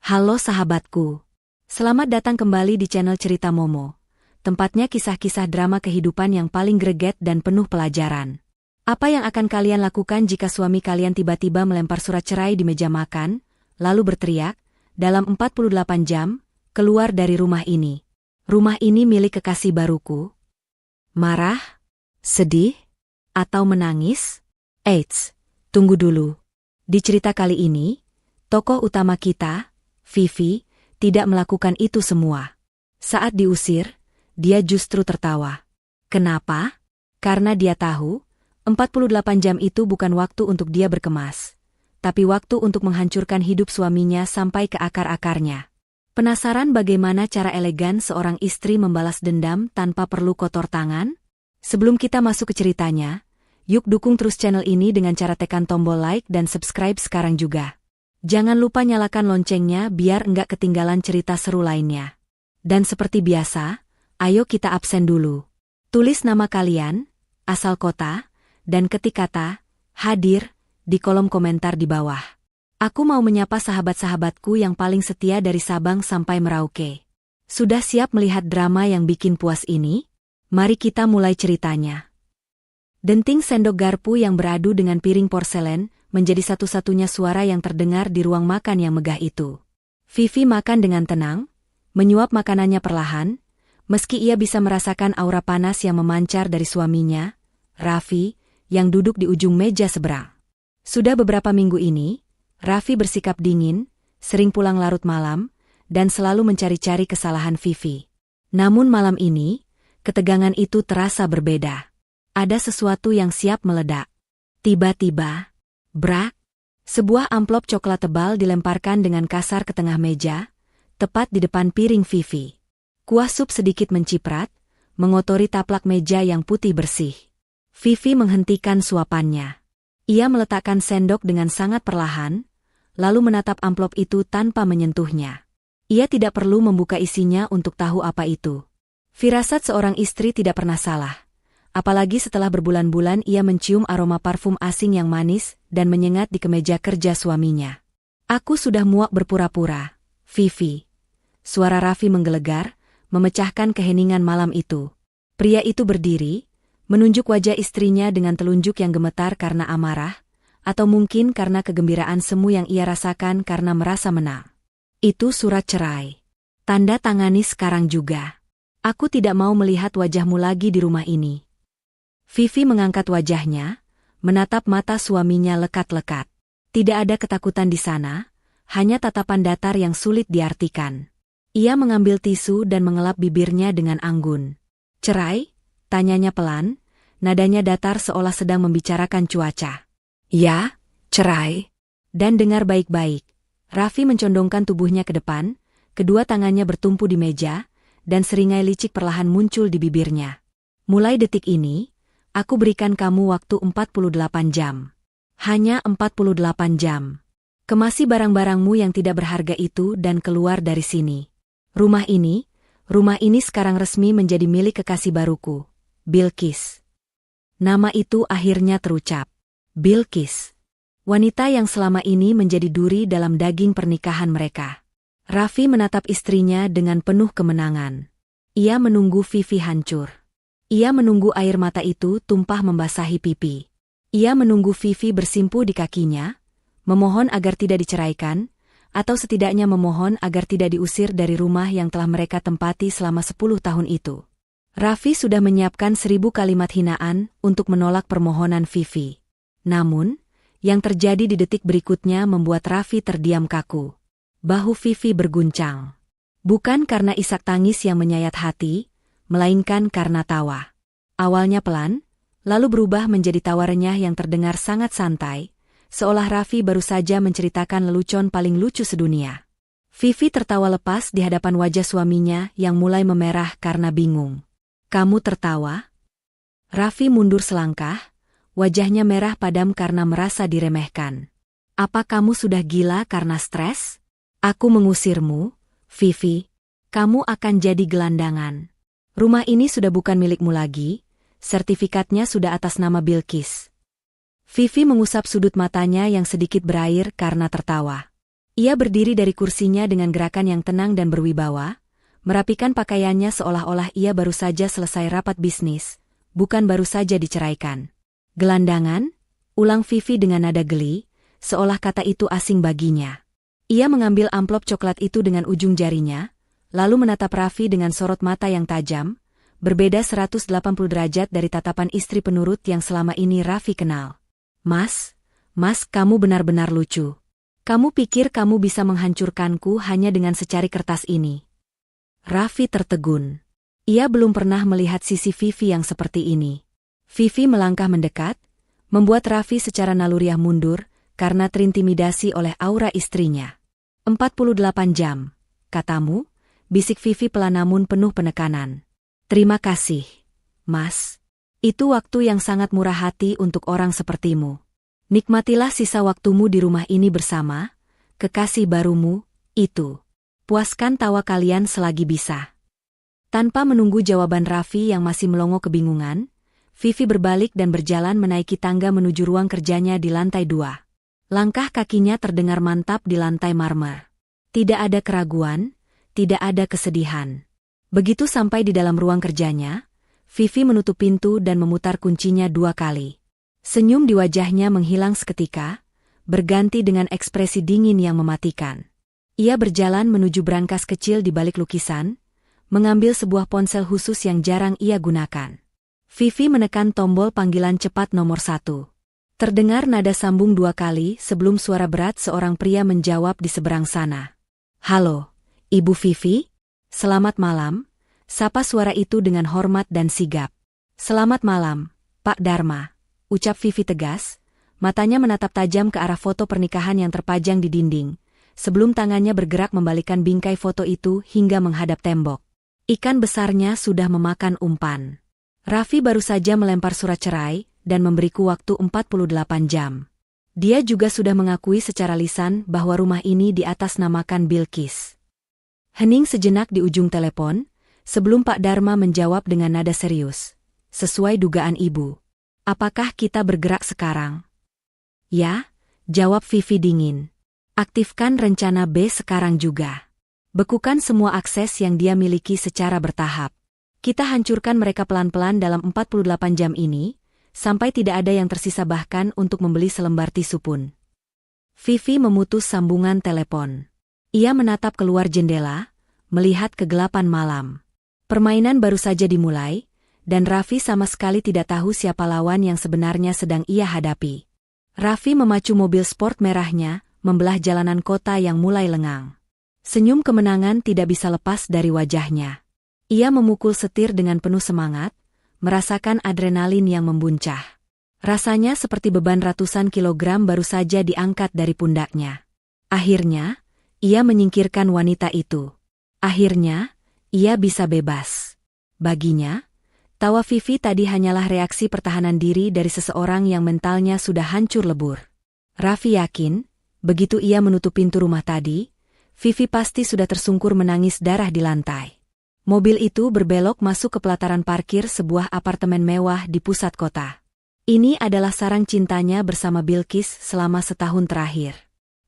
Halo sahabatku. Selamat datang kembali di channel Cerita Momo. Tempatnya kisah-kisah drama kehidupan yang paling greget dan penuh pelajaran. Apa yang akan kalian lakukan jika suami kalian tiba-tiba melempar surat cerai di meja makan, lalu berteriak, dalam 48 jam, keluar dari rumah ini. Rumah ini milik kekasih baruku. Marah? Sedih? Atau menangis? Eits, tunggu dulu. Di cerita kali ini, tokoh utama kita, Vivi, tidak melakukan itu semua. Saat diusir, dia justru tertawa. Kenapa? Karena dia tahu, 48 jam itu bukan waktu untuk dia berkemas, tapi waktu untuk menghancurkan hidup suaminya sampai ke akar-akarnya. Penasaran bagaimana cara elegan seorang istri membalas dendam tanpa perlu kotor tangan? Sebelum kita masuk ke ceritanya, yuk dukung terus channel ini dengan cara tekan tombol like dan subscribe sekarang juga. Jangan lupa nyalakan loncengnya biar enggak ketinggalan cerita seru lainnya. Dan seperti biasa, ayo kita absen dulu. Tulis nama kalian, asal kota, dan ketik kata, hadir, di kolom komentar di bawah. Aku mau menyapa sahabat-sahabatku yang paling setia dari Sabang sampai Merauke. Sudah siap melihat drama yang bikin puas ini? Mari kita mulai ceritanya. Denting sendok garpu yang beradu dengan piring porselen menjadi satu-satunya suara yang terdengar di ruang makan yang megah itu. Vivi makan dengan tenang, menyuap makanannya perlahan, meski ia bisa merasakan aura panas yang memancar dari suaminya, Raffi, yang duduk di ujung meja seberang. Sudah beberapa minggu ini, Raffi bersikap dingin, sering pulang larut malam, dan selalu mencari-cari kesalahan Vivi. Namun malam ini, ketegangan itu terasa berbeda. Ada sesuatu yang siap meledak. Tiba-tiba, brak, sebuah amplop coklat tebal dilemparkan dengan kasar ke tengah meja, tepat di depan piring Vivi. Kuah sup sedikit menciprat, mengotori taplak meja yang putih bersih. Vivi menghentikan suapannya. Ia meletakkan sendok dengan sangat perlahan, lalu menatap amplop itu tanpa menyentuhnya. Ia tidak perlu membuka isinya untuk tahu apa itu. Firasat seorang istri tidak pernah salah. Apalagi setelah berbulan-bulan ia mencium aroma parfum asing yang manis dan menyengat di kemeja kerja suaminya. Aku sudah muak berpura-pura, Vivi. Suara Raffi menggelegar, memecahkan keheningan malam itu. Pria itu berdiri, menunjuk wajah istrinya dengan telunjuk yang gemetar karena amarah, atau mungkin karena kegembiraan semu yang ia rasakan karena merasa menang. Itu surat cerai. Tanda tangani sekarang juga. Aku tidak mau melihat wajahmu lagi di rumah ini. Vivi mengangkat wajahnya, menatap mata suaminya lekat-lekat. Tidak ada ketakutan di sana, hanya tatapan datar yang sulit diartikan. Ia mengambil tisu dan mengelap bibirnya dengan anggun. Cerai? Tanyanya pelan, nadanya datar seolah sedang membicarakan cuaca. Ya, cerai. Dan dengar baik-baik. Raffi mencondongkan tubuhnya ke depan, kedua tangannya bertumpu di meja, dan seringai licik perlahan muncul di bibirnya. Mulai detik ini, aku berikan kamu waktu 48 jam. Hanya 48 jam. Kemasi barang-barangmu yang tidak berharga itu dan keluar dari sini. Rumah ini sekarang resmi menjadi milik kekasih baruku, Bilqis. Nama itu akhirnya terucap. Bilqis. Wanita yang selama ini menjadi duri dalam daging pernikahan mereka. Raffi menatap istrinya dengan penuh kemenangan. Ia menunggu Vivi hancur. Ia menunggu air mata itu tumpah membasahi pipi. Ia menunggu Vivi bersimpu di kakinya, memohon agar tidak diceraikan, atau setidaknya memohon agar tidak diusir dari rumah yang telah mereka tempati selama 10 tahun itu. Raffi sudah menyiapkan 1000 kalimat hinaan untuk menolak permohonan Vivi. Namun, yang terjadi di detik berikutnya membuat Raffi terdiam kaku. Bahu Vivi berguncang. Bukan karena isak tangis yang menyayat hati, melainkan karena tawa. Awalnya pelan, lalu berubah menjadi tawa renyah yang terdengar sangat santai, seolah Raffi baru saja menceritakan lelucon paling lucu sedunia. Vivi tertawa lepas di hadapan wajah suaminya yang mulai memerah karena bingung. Kamu tertawa? Raffi mundur selangkah, wajahnya merah padam karena merasa diremehkan. Apa kamu sudah gila karena stres? Aku mengusirmu, Vivi. Kamu akan jadi gelandangan. Rumah ini sudah bukan milikmu lagi, sertifikatnya sudah atas nama Bilqis. Vivi mengusap sudut matanya yang sedikit berair karena tertawa. Ia berdiri dari kursinya dengan gerakan yang tenang dan berwibawa, merapikan pakaiannya seolah-olah ia baru saja selesai rapat bisnis, bukan baru saja diceraikan. Gelandangan, ulang Vivi dengan nada geli, seolah kata itu asing baginya. Ia mengambil amplop coklat itu dengan ujung jarinya, lalu menatap Raffi dengan sorot mata yang tajam, berbeda 180 derajat dari tatapan istri penurut yang selama ini Raffi kenal. Mas, kamu benar-benar lucu. Kamu pikir kamu bisa menghancurkanku hanya dengan secari kertas ini? Raffi tertegun. Ia belum pernah melihat sisi Vivi yang seperti ini. Vivi melangkah mendekat, membuat Raffi secara naluriah mundur, karena terintimidasi oleh aura istrinya. 48 jam, katamu? Bisik Vivi pelan namun penuh penekanan. Terima kasih, Mas. Itu waktu yang sangat murah hati untuk orang sepertimu. Nikmatilah sisa waktumu di rumah ini bersama kekasih barumu, itu. Puaskan tawa kalian selagi bisa. Tanpa menunggu jawaban Raffi yang masih melongo kebingungan, Vivi berbalik dan berjalan menaiki tangga menuju ruang kerjanya di lantai 2. Langkah kakinya terdengar mantap di lantai marmer. Tidak ada keraguan, tidak ada kesedihan. Begitu sampai di dalam ruang kerjanya, Vivi menutup pintu dan memutar kuncinya 2 kali. Senyum di wajahnya menghilang seketika, berganti dengan ekspresi dingin yang mematikan. Ia berjalan menuju brankas kecil di balik lukisan, mengambil sebuah ponsel khusus yang jarang ia gunakan. Vivi menekan tombol panggilan cepat nomor 1. Terdengar nada sambung 2 kali sebelum suara berat seorang pria menjawab di seberang sana. Halo, Ibu Vivi? Selamat malam, sapa suara itu dengan hormat dan sigap. Selamat malam, Pak Dharma, ucap Vivi tegas, matanya menatap tajam ke arah foto pernikahan yang terpajang di dinding, sebelum tangannya bergerak membalikkan bingkai foto itu hingga menghadap tembok. Ikan besarnya sudah memakan umpan. Raffi baru saja melempar surat cerai dan memberiku waktu 48 jam. Dia juga sudah mengakui secara lisan bahwa rumah ini diatasnamakan Bilqis. Hening sejenak di ujung telepon, sebelum Pak Dharma menjawab dengan nada serius. Sesuai dugaan Ibu. Apakah kita bergerak sekarang? Ya, jawab Vivi dingin. Aktifkan rencana B sekarang juga. Bekukan semua akses yang dia miliki secara bertahap. Kita hancurkan mereka pelan-pelan dalam 48 jam ini, sampai tidak ada yang tersisa bahkan untuk membeli selembar tisu pun. Vivi memutus sambungan telepon. Ia menatap keluar jendela, melihat kegelapan malam. Permainan baru saja dimulai, dan Raffi sama sekali tidak tahu siapa lawan yang sebenarnya sedang ia hadapi. Raffi memacu mobil sport merahnya, membelah jalanan kota yang mulai lengang. Senyum kemenangan tidak bisa lepas dari wajahnya. Ia memukul setir dengan penuh semangat, merasakan adrenalin yang membuncah. Rasanya seperti beban ratusan kilogram baru saja diangkat dari pundaknya. Akhirnya, ia menyingkirkan wanita itu. Akhirnya, ia bisa bebas. Baginya, tawa Vivi tadi hanyalah reaksi pertahanan diri dari seseorang yang mentalnya sudah hancur lebur. Raffi yakin, begitu ia menutup pintu rumah tadi, Vivi pasti sudah tersungkur menangis darah di lantai. Mobil itu berbelok masuk ke pelataran parkir sebuah apartemen mewah di pusat kota. Ini adalah sarang cintanya bersama Bilqis selama setahun terakhir.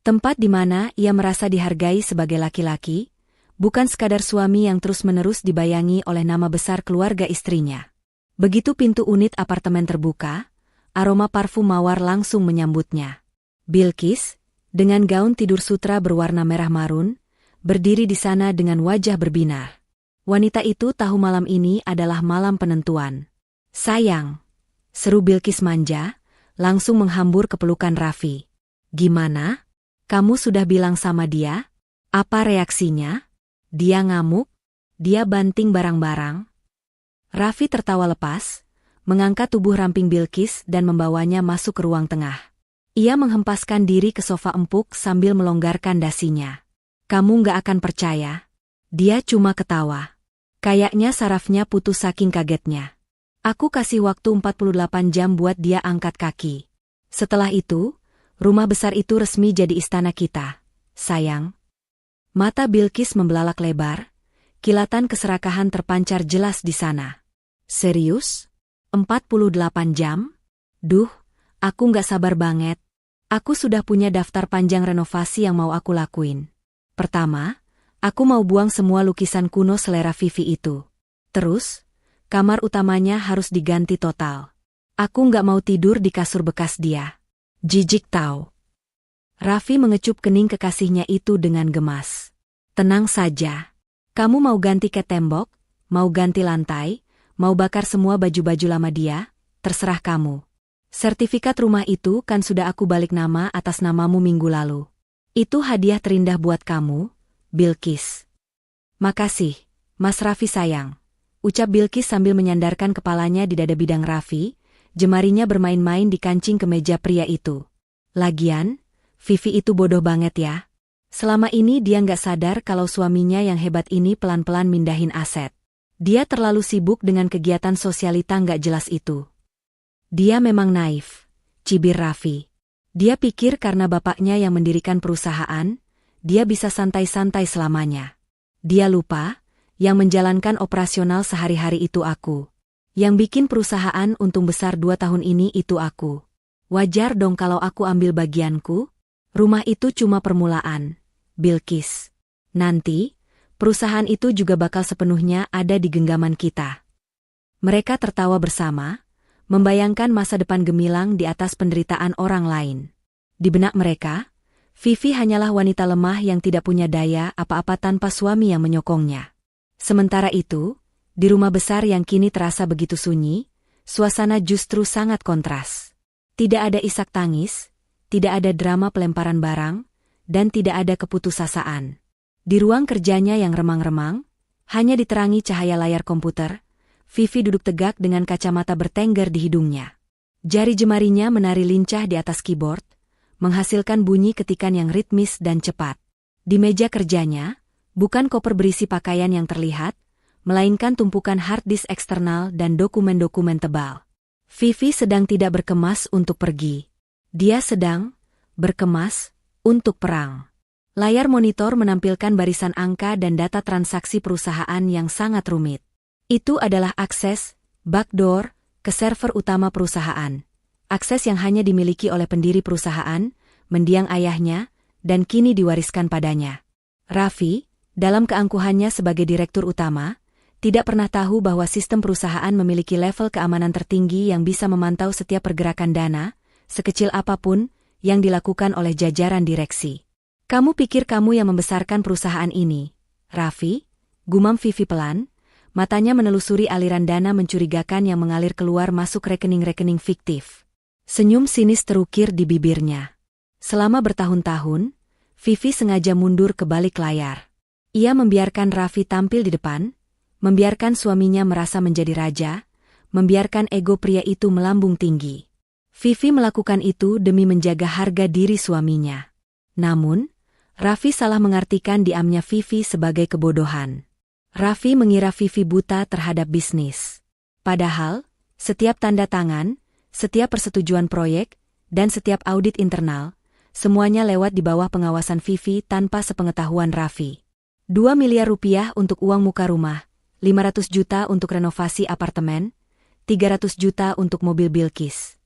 Tempat di mana ia merasa dihargai sebagai laki-laki, bukan sekadar suami yang terus-menerus dibayangi oleh nama besar keluarga istrinya. Begitu pintu unit apartemen terbuka, aroma parfum mawar langsung menyambutnya. Bilqis, dengan gaun tidur sutra berwarna merah marun, berdiri di sana dengan wajah berbinar. Wanita itu tahu malam ini adalah malam penentuan. Sayang, seru Bilqis manja, langsung menghambur ke pelukan Raffi. Gimana? Kamu sudah bilang sama dia? Apa reaksinya? Dia ngamuk? Dia banting barang-barang? Raffi tertawa lepas, mengangkat tubuh ramping Bilqis dan membawanya masuk ke ruang tengah. Ia menghempaskan diri ke sofa empuk sambil melonggarkan dasinya. Kamu nggak akan percaya. Dia cuma ketawa. Kayaknya sarafnya putus saking kagetnya. Aku kasih waktu 48 jam buat dia angkat kaki. Setelah itu, rumah besar itu resmi jadi istana kita. Sayang. Mata Bilqis membelalak lebar, kilatan keserakahan terpancar jelas di sana. Serius? 48 jam? Duh, aku nggak sabar banget. Aku sudah punya daftar panjang renovasi yang mau aku lakuin. Pertama, aku mau buang semua lukisan kuno selera Vivi itu. Terus, kamar utamanya harus diganti total. Aku nggak mau tidur di kasur bekas dia. Jijik tahu. Raffi mengecup kening kekasihnya itu dengan gemas. Tenang saja. Kamu mau ganti cat tembok, mau ganti lantai, mau bakar semua baju-baju lama dia, terserah kamu. Sertifikat rumah itu kan sudah aku balik nama atas namamu minggu lalu. Itu hadiah terindah buat kamu, Bilqis. Makasih, Mas Raffi sayang. Ucap Bilqis sambil menyandarkan kepalanya di dada bidang Raffi, jemarinya bermain-main di kancing kemeja pria itu. Lagian, Vivi itu bodoh banget ya. Selama ini dia nggak sadar kalau suaminya yang hebat ini pelan-pelan mindahin aset. Dia terlalu sibuk dengan kegiatan sosialita nggak jelas itu. Dia memang naif, cibir Raffi. Dia pikir karena bapaknya yang mendirikan perusahaan, dia bisa santai-santai selamanya. Dia lupa, yang menjalankan operasional sehari-hari itu aku. Yang bikin perusahaan untung besar 2 tahun ini itu aku. Wajar dong kalau aku ambil bagianku? Rumah itu cuma permulaan, Bilqis. Nanti, perusahaan itu juga bakal sepenuhnya ada di genggaman kita. Mereka tertawa bersama, membayangkan masa depan gemilang di atas penderitaan orang lain. Di benak mereka, Vivi hanyalah wanita lemah yang tidak punya daya apa-apa tanpa suami yang menyokongnya. Sementara itu, di rumah besar yang kini terasa begitu sunyi, suasana justru sangat kontras. Tidak ada isak tangis, tidak ada drama pelemparan barang, dan tidak ada keputusasaan. Di ruang kerjanya yang remang-remang, hanya diterangi cahaya layar komputer, Vivi duduk tegak dengan kacamata bertengger di hidungnya. Jari jemarinya menari lincah di atas keyboard, menghasilkan bunyi ketikan yang ritmis dan cepat. Di meja kerjanya, bukan koper berisi pakaian yang terlihat, melainkan tumpukan hard disk eksternal dan dokumen-dokumen tebal. Vivi sedang tidak berkemas untuk pergi. Dia sedang berkemas untuk perang. Layar monitor menampilkan barisan angka dan data transaksi perusahaan yang sangat rumit. Itu adalah akses, backdoor, ke server utama perusahaan. Akses yang hanya dimiliki oleh pendiri perusahaan, mendiang ayahnya, dan kini diwariskan padanya. Raffi, dalam keangkuhannya sebagai direktur utama, tidak pernah tahu bahwa sistem perusahaan memiliki level keamanan tertinggi yang bisa memantau setiap pergerakan dana, sekecil apapun, yang dilakukan oleh jajaran direksi. Kamu pikir kamu yang membesarkan perusahaan ini, Raffi? Gumam Vivi pelan, matanya menelusuri aliran dana mencurigakan yang mengalir keluar masuk rekening-rekening fiktif. Senyum sinis terukir di bibirnya. Selama bertahun-tahun, Vivi sengaja mundur ke balik layar. Ia membiarkan Raffi tampil di depan, membiarkan suaminya merasa menjadi raja, membiarkan ego pria itu melambung tinggi. Vivi melakukan itu demi menjaga harga diri suaminya. Namun, Raffi salah mengartikan diamnya Vivi sebagai kebodohan. Raffi mengira Vivi buta terhadap bisnis. Padahal, setiap tanda tangan, setiap persetujuan proyek, dan setiap audit internal, semuanya lewat di bawah pengawasan Vivi tanpa sepengetahuan Raffi. 2 miliar rupiah untuk uang muka rumah, 500 juta untuk renovasi apartemen, 300 juta untuk mobil Bilqis.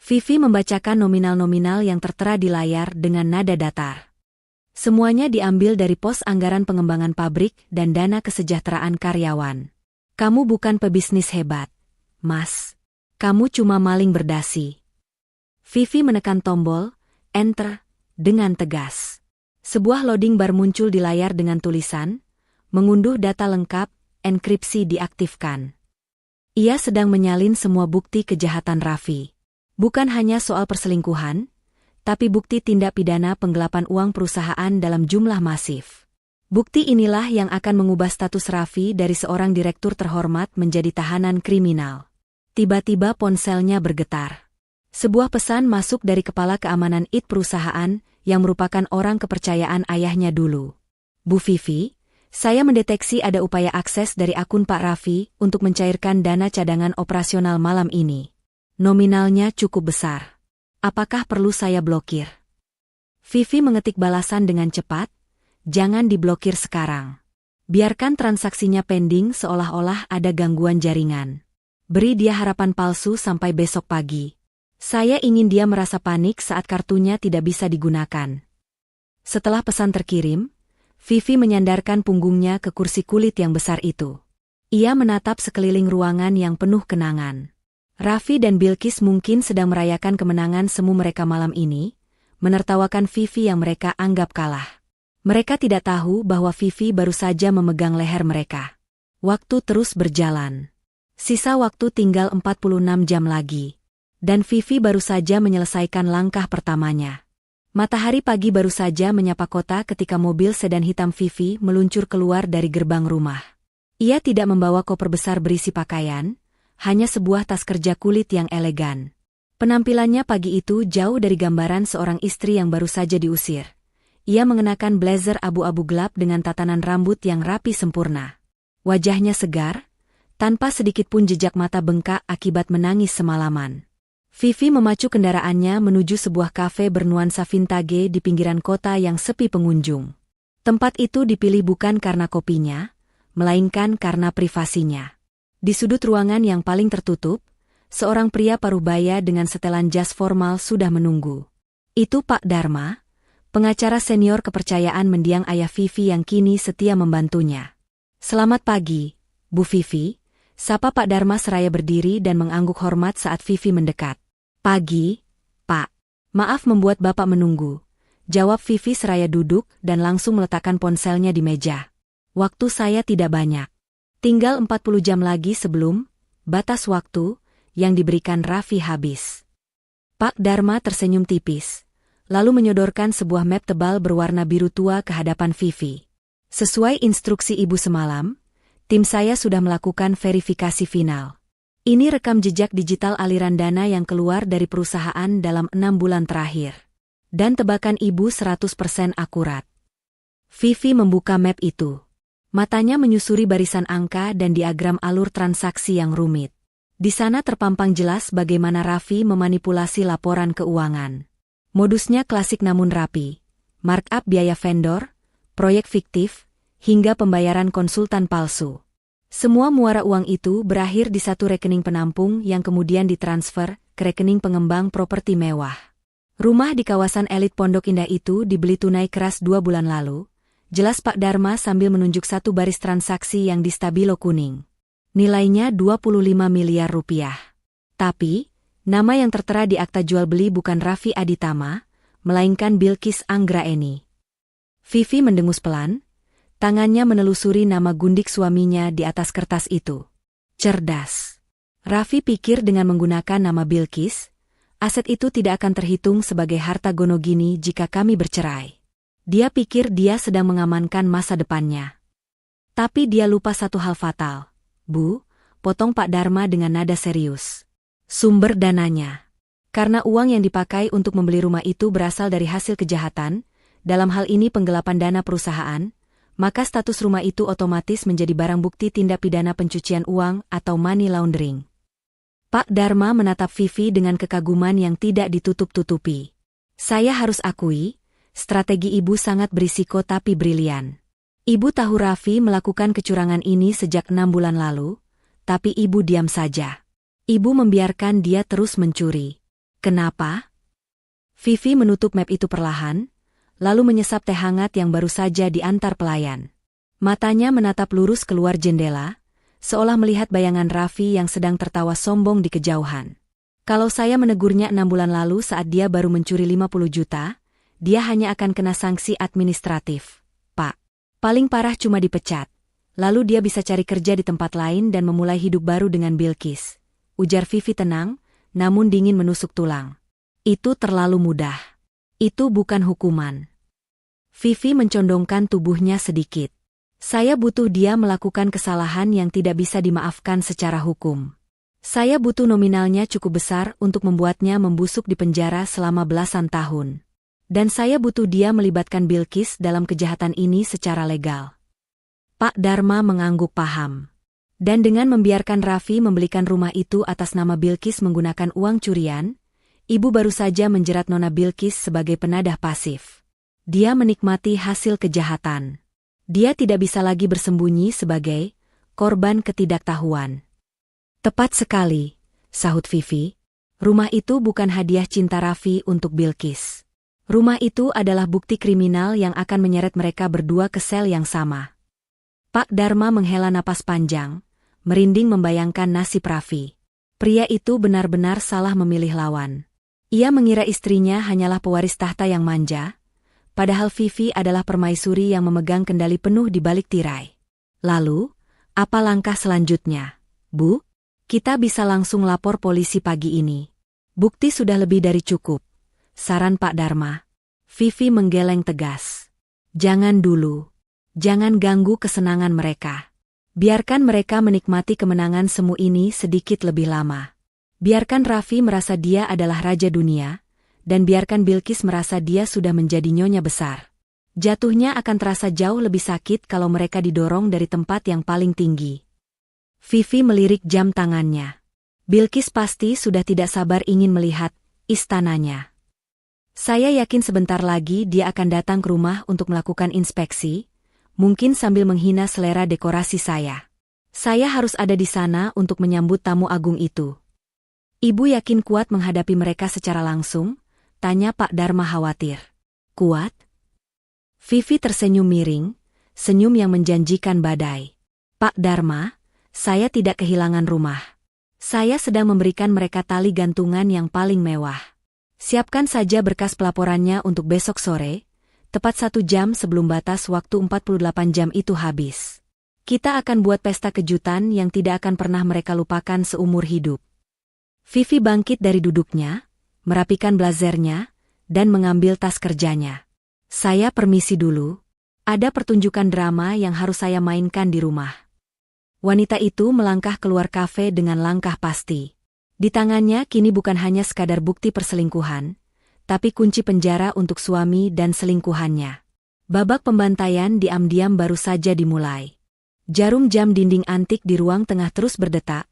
Vivi membacakan nominal-nominal yang tertera di layar dengan nada datar. Semuanya diambil dari pos anggaran pengembangan pabrik dan dana kesejahteraan karyawan. Kamu bukan pebisnis hebat, Mas. Kamu cuma maling berdasi. Vivi menekan tombol, enter, dengan tegas. Sebuah loading bar muncul di layar dengan tulisan, mengunduh data lengkap, enkripsi diaktifkan. Ia sedang menyalin semua bukti kejahatan Raffi. Bukan hanya soal perselingkuhan, tapi bukti tindak pidana penggelapan uang perusahaan dalam jumlah masif. Bukti inilah yang akan mengubah status Raffi dari seorang direktur terhormat menjadi tahanan kriminal. Tiba-tiba ponselnya bergetar. Sebuah pesan masuk dari kepala keamanan IT perusahaan yang merupakan orang kepercayaan ayahnya dulu. Bu Vivi, saya mendeteksi ada upaya akses dari akun Pak Raffi untuk mencairkan dana cadangan operasional malam ini. Nominalnya cukup besar. Apakah perlu saya blokir? Vivi mengetik balasan dengan cepat, jangan diblokir sekarang. Biarkan transaksinya pending seolah-olah ada gangguan jaringan. Beri dia harapan palsu sampai besok pagi. Saya ingin dia merasa panik saat kartunya tidak bisa digunakan. Setelah pesan terkirim, Vivi menyandarkan punggungnya ke kursi kulit yang besar itu. Ia menatap sekeliling ruangan yang penuh kenangan. Raffi dan Bilqis mungkin sedang merayakan kemenangan semu mereka malam ini, menertawakan Vivi yang mereka anggap kalah. Mereka tidak tahu bahwa Vivi baru saja memegang leher mereka. Waktu terus berjalan. Sisa waktu tinggal 46 jam lagi. Dan Vivi baru saja menyelesaikan langkah pertamanya. Matahari pagi baru saja menyapa kota ketika mobil sedan hitam Vivi meluncur keluar dari gerbang rumah. Ia tidak membawa koper besar berisi pakaian, hanya sebuah tas kerja kulit yang elegan. Penampilannya pagi itu jauh dari gambaran seorang istri yang baru saja diusir. Ia mengenakan blazer abu-abu gelap dengan tatanan rambut yang rapi sempurna. Wajahnya segar, tanpa sedikit pun jejak mata bengkak akibat menangis semalaman. Vivi memacu kendaraannya menuju sebuah kafe bernuansa vintage di pinggiran kota yang sepi pengunjung. Tempat itu dipilih bukan karena kopinya, melainkan karena privasinya. Di sudut ruangan yang paling tertutup, seorang pria parubaya dengan setelan jas formal sudah menunggu. Itu Pak Dharma, pengacara senior kepercayaan mendiang ayah Vivi yang kini setia membantunya. "Selamat pagi, Bu Vivi," sapa Pak Dharma seraya berdiri dan mengangguk hormat saat Vivi mendekat. "Pagi, Pak. Maaf membuat Bapak menunggu," jawab Vivi seraya duduk dan langsung meletakkan ponselnya di meja. "Waktu saya tidak banyak. Tinggal 40 jam lagi sebelum batas waktu yang diberikan Raffi habis." Pak Dharma tersenyum tipis, lalu menyodorkan sebuah map tebal berwarna biru tua ke hadapan Vivi. "Sesuai instruksi Ibu semalam, tim saya sudah melakukan verifikasi final. Ini rekam jejak digital aliran dana yang keluar dari perusahaan dalam 6 bulan terakhir. Dan tebakan Ibu 100% akurat." Vivi membuka map itu. Matanya menyusuri barisan angka dan diagram alur transaksi yang rumit. Di sana terpampang jelas bagaimana Raffi memanipulasi laporan keuangan. Modusnya klasik namun rapi. Markup biaya vendor, proyek fiktif, hingga pembayaran konsultan palsu. Semua muara uang itu berakhir di satu rekening penampung yang kemudian ditransfer ke rekening pengembang properti mewah. Rumah di kawasan elit Pondok Indah itu dibeli tunai keras 2 bulan lalu, jelas Pak Dharma sambil menunjuk satu baris transaksi yang di stabilo kuning. Nilainya 25 miliar rupiah. Tapi, nama yang tertera di akta jual beli bukan Raffi Aditama, melainkan Bilqis Anggraeni. Vivi mendengus pelan, tangannya menelusuri nama gundik suaminya di atas kertas itu. Cerdas. Raffi pikir dengan menggunakan nama Bilqis, aset itu tidak akan terhitung sebagai harta gonogini jika kami bercerai. Dia pikir dia sedang mengamankan masa depannya. Tapi dia lupa satu hal fatal. "Bu," potong Pak Dharma dengan nada serius. "Sumber dananya. Karena uang yang dipakai untuk membeli rumah itu berasal dari hasil kejahatan, dalam hal ini penggelapan dana perusahaan, maka status rumah itu otomatis menjadi barang bukti tindak pidana pencucian uang atau money laundering." Pak Dharma menatap Vivi dengan kekaguman yang tidak ditutup-tutupi. "Saya harus akui, strategi Ibu sangat berisiko tapi brilian. Ibu tahu Raffi melakukan kecurangan ini sejak 6 bulan lalu, tapi Ibu diam saja. Ibu membiarkan dia terus mencuri. Kenapa?" Vivi menutup map itu perlahan, lalu menyesap teh hangat yang baru saja diantar pelayan. Matanya menatap lurus keluar jendela, seolah melihat bayangan Raffi yang sedang tertawa sombong di kejauhan. "Kalau saya menegurnya 6 bulan lalu saat dia baru mencuri 50 juta, dia hanya akan kena sanksi administratif, Pak. Paling parah cuma dipecat. Lalu dia bisa cari kerja di tempat lain dan memulai hidup baru dengan Bilqis," ujar Vivi tenang, namun dingin menusuk tulang. "Itu terlalu mudah. Itu bukan hukuman." Vivi mencondongkan tubuhnya sedikit. "Saya butuh dia melakukan kesalahan yang tidak bisa dimaafkan secara hukum. Saya butuh nominalnya cukup besar untuk membuatnya membusuk di penjara selama belasan tahun. Dan saya butuh dia melibatkan Bilqis dalam kejahatan ini secara legal." Pak Dharma mengangguk paham. Dan dengan membiarkan Raffi membelikan rumah itu atas nama Bilqis menggunakan uang curian, Ibu baru saja menjerat Nona Bilqis sebagai penadah pasif. Dia menikmati hasil kejahatan. Dia tidak bisa lagi bersembunyi sebagai korban ketidaktahuan. "Tepat sekali," sahut Vivi. Rumah itu bukan hadiah cinta Raffi untuk Bilqis. Rumah itu adalah bukti kriminal yang akan menyeret mereka berdua ke sel yang sama. Pak Dharma menghela napas panjang, merinding membayangkan nasib Raffi. Pria itu benar-benar salah memilih lawan. Ia mengira istrinya hanyalah pewaris tahta yang manja, padahal Vivi adalah permaisuri yang memegang kendali penuh di balik tirai. Lalu, apa langkah selanjutnya? Bu, kita bisa langsung lapor polisi pagi ini. Bukti sudah lebih dari cukup, saran Pak Dharma. Vivi menggeleng tegas. Jangan dulu. Jangan ganggu kesenangan mereka. Biarkan mereka menikmati kemenangan semu ini sedikit lebih lama. Biarkan Raffi merasa dia adalah raja dunia, dan biarkan Bilqis merasa dia sudah menjadi nyonya besar. Jatuhnya akan terasa jauh lebih sakit kalau mereka didorong dari tempat yang paling tinggi. Vivi melirik jam tangannya. Bilqis pasti sudah tidak sabar ingin melihat istananya. Saya yakin sebentar lagi dia akan datang ke rumah untuk melakukan inspeksi, mungkin sambil menghina selera dekorasi saya. Saya harus ada di sana untuk menyambut tamu agung itu. Ibu yakin kuat menghadapi mereka secara langsung? Tanya Pak Dharma khawatir. Kuat? Vivi tersenyum miring, senyum yang menjanjikan badai. Pak Dharma, saya tidak kehilangan rumah. Saya sedang memberikan mereka tali gantungan yang paling mewah. Siapkan saja berkas pelaporannya untuk besok sore, tepat 1 jam sebelum batas waktu 48 jam itu habis. Kita akan buat pesta kejutan yang tidak akan pernah mereka lupakan seumur hidup. Vivi bangkit dari duduknya, merapikan blazernya, dan mengambil tas kerjanya. Saya permisi dulu. Ada pertunjukan drama yang harus saya mainkan di rumah. Wanita itu melangkah keluar kafe dengan langkah pasti. Di tangannya kini bukan hanya sekadar bukti perselingkuhan, tapi kunci penjara untuk suami dan selingkuhannya. Babak pembantaian diam-diam baru saja dimulai. Jarum jam dinding antik di ruang tengah terus berdetak,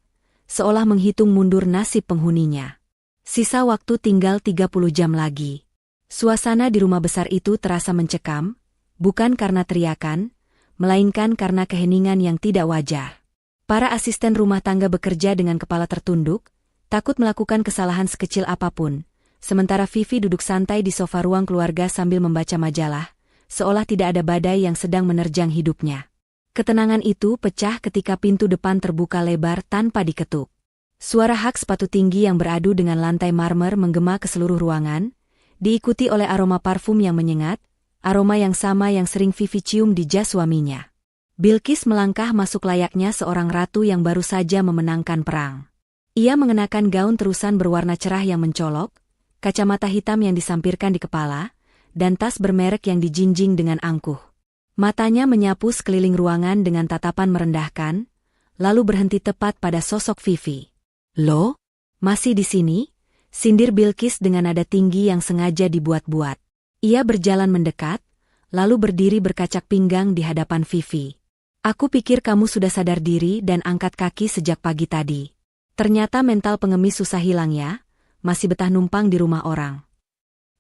seolah menghitung mundur nasib penghuninya. Sisa waktu tinggal 30 jam lagi. Suasana di rumah besar itu terasa mencekam, bukan karena teriakan, melainkan karena keheningan yang tidak wajar. Para asisten rumah tangga bekerja dengan kepala tertunduk, takut melakukan kesalahan sekecil apapun, sementara Vivi duduk santai di sofa ruang keluarga sambil membaca majalah, seolah tidak ada badai yang sedang menerjang hidupnya. Ketenangan itu pecah ketika pintu depan terbuka lebar tanpa diketuk. Suara hak sepatu tinggi yang beradu dengan lantai marmer menggema ke seluruh ruangan, diikuti oleh aroma parfum yang menyengat, aroma yang sama yang sering Vivi cium di jas suaminya. Bilqis melangkah masuk layaknya seorang ratu yang baru saja memenangkan perang. Ia mengenakan gaun terusan berwarna cerah yang mencolok, kacamata hitam yang disampirkan di kepala, dan tas bermerek yang dijinjing dengan angkuh. Matanya menyapu sekeliling ruangan dengan tatapan merendahkan, lalu berhenti tepat pada sosok Vivi. "Loh, masih di sini?" sindir Bilqis dengan nada tinggi yang sengaja dibuat-buat. Ia berjalan mendekat, lalu berdiri berkacak pinggang di hadapan Vivi. "Aku pikir kamu sudah sadar diri dan angkat kaki sejak pagi tadi. Ternyata mental pengemis susah hilang ya, masih betah numpang di rumah orang."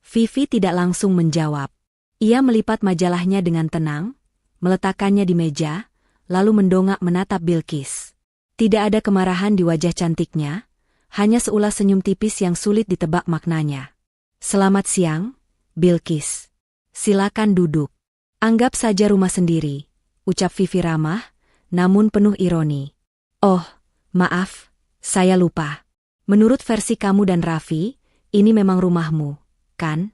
Vivi tidak langsung menjawab. Ia melipat majalahnya dengan tenang, meletakkannya di meja, lalu mendongak menatap Bilqis. Tidak ada kemarahan di wajah cantiknya, hanya seulas senyum tipis yang sulit ditebak maknanya. "Selamat siang, Bilqis. Silakan duduk. Anggap saja rumah sendiri," ucap Vivi ramah, namun penuh ironi. "Oh, maaf, saya lupa. Menurut versi kamu dan Raffi, ini memang rumahmu, kan?"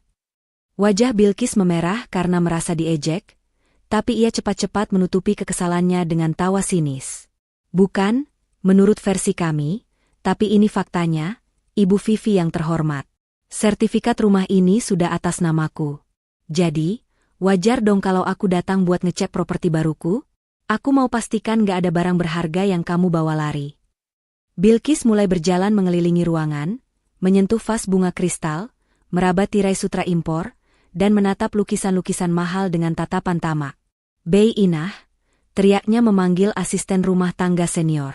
Wajah Bilqis memerah karena merasa diejek, tapi ia cepat-cepat menutupi kekesalannya dengan tawa sinis. "Bukan, menurut versi kami, tapi ini faktanya, Ibu Vivi yang terhormat. Sertifikat rumah ini sudah atas namaku. Jadi, wajar dong kalau aku datang buat ngecek properti baruku? Aku mau pastikan gak ada barang berharga yang kamu bawa lari." Bilqis mulai berjalan mengelilingi ruangan, menyentuh vas bunga kristal, meraba tirai sutra impor, dan menatap lukisan-lukisan mahal dengan tatapan tamak. "Bei Inah," teriaknya memanggil asisten rumah tangga senior.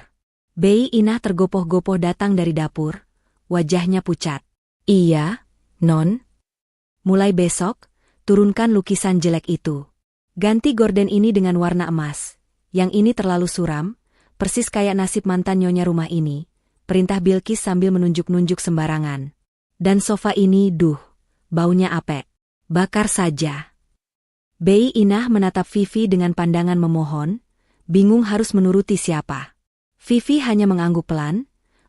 Bei Inah tergopoh-gopoh datang dari dapur, wajahnya pucat. "Iya, Non. Mulai besok, turunkan lukisan jelek itu. Ganti gorden ini dengan warna emas. Yang ini terlalu suram, persis kayak nasib mantan nyonya rumah ini. perintah Bilqis sambil menunjuk-nunjuk sembarangan. Dan sofa ini, baunya apek. Bakar saja. Bei Inah menatap Vivi dengan pandangan memohon, bingung harus menuruti siapa. Vivi hanya mengangguk pelan,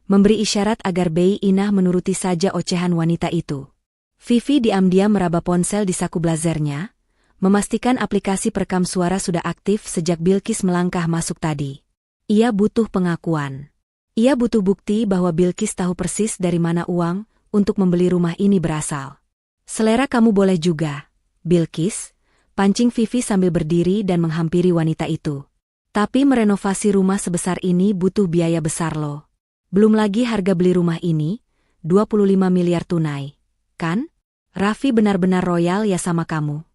memberi isyarat agar Bei Inah menuruti saja ocehan wanita itu. Vivi diam-diam meraba ponsel di saku blazernya, memastikan aplikasi perekam suara sudah aktif sejak Bilqis melangkah masuk tadi. Ia butuh pengakuan. Ia butuh bukti bahwa Bilqis tahu persis dari mana uang untuk membeli rumah ini berasal. Selera kamu boleh juga, Bilqis, pancing Vivi sambil berdiri dan menghampiri wanita itu. Tapi merenovasi rumah sebesar ini butuh biaya besar loh. Belum lagi harga beli rumah ini, 25 miliar tunai. Kan? Raffi benar-benar royal ya sama kamu.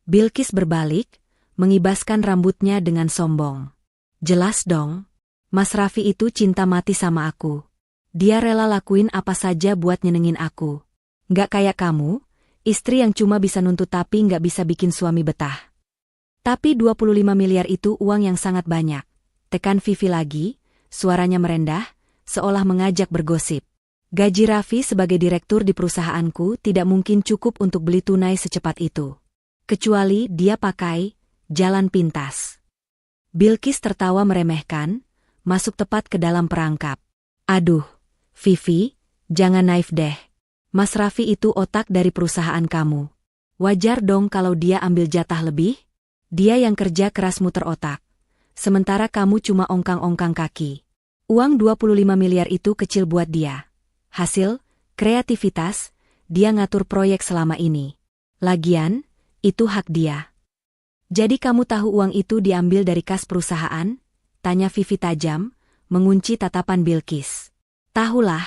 Bilqis berbalik, mengibaskan rambutnya dengan sombong. Jelas dong, Mas Raffi itu cinta mati sama aku. Dia rela lakuin apa saja buat nyenengin aku. Nggak kayak kamu, istri yang cuma bisa nuntut tapi nggak bisa bikin suami betah. Tapi 25 miliar itu uang yang sangat banyak. Tekan Vivi lagi, suaranya merendah, seolah mengajak bergosip. Gaji Raffi sebagai direktur di perusahaanku tidak mungkin cukup untuk beli tunai secepat itu. Kecuali dia pakai jalan pintas. Bilqis tertawa meremehkan, masuk tepat ke dalam perangkap. Aduh, Vivi, jangan naif deh. Mas Raffi itu otak dari perusahaan kamu. Wajar dong kalau dia ambil jatah lebih? Dia yang kerja keras muter otak. Sementara kamu cuma ongkang-ongkang kaki. Uang 25 miliar itu kecil buat dia. Hasil, kreativitas, dia ngatur proyek selama ini. Lagian, itu hak dia. Jadi kamu tahu uang itu diambil dari kas perusahaan? Tanya Vivi tajam, mengunci tatapan Bilqis. Tahulah,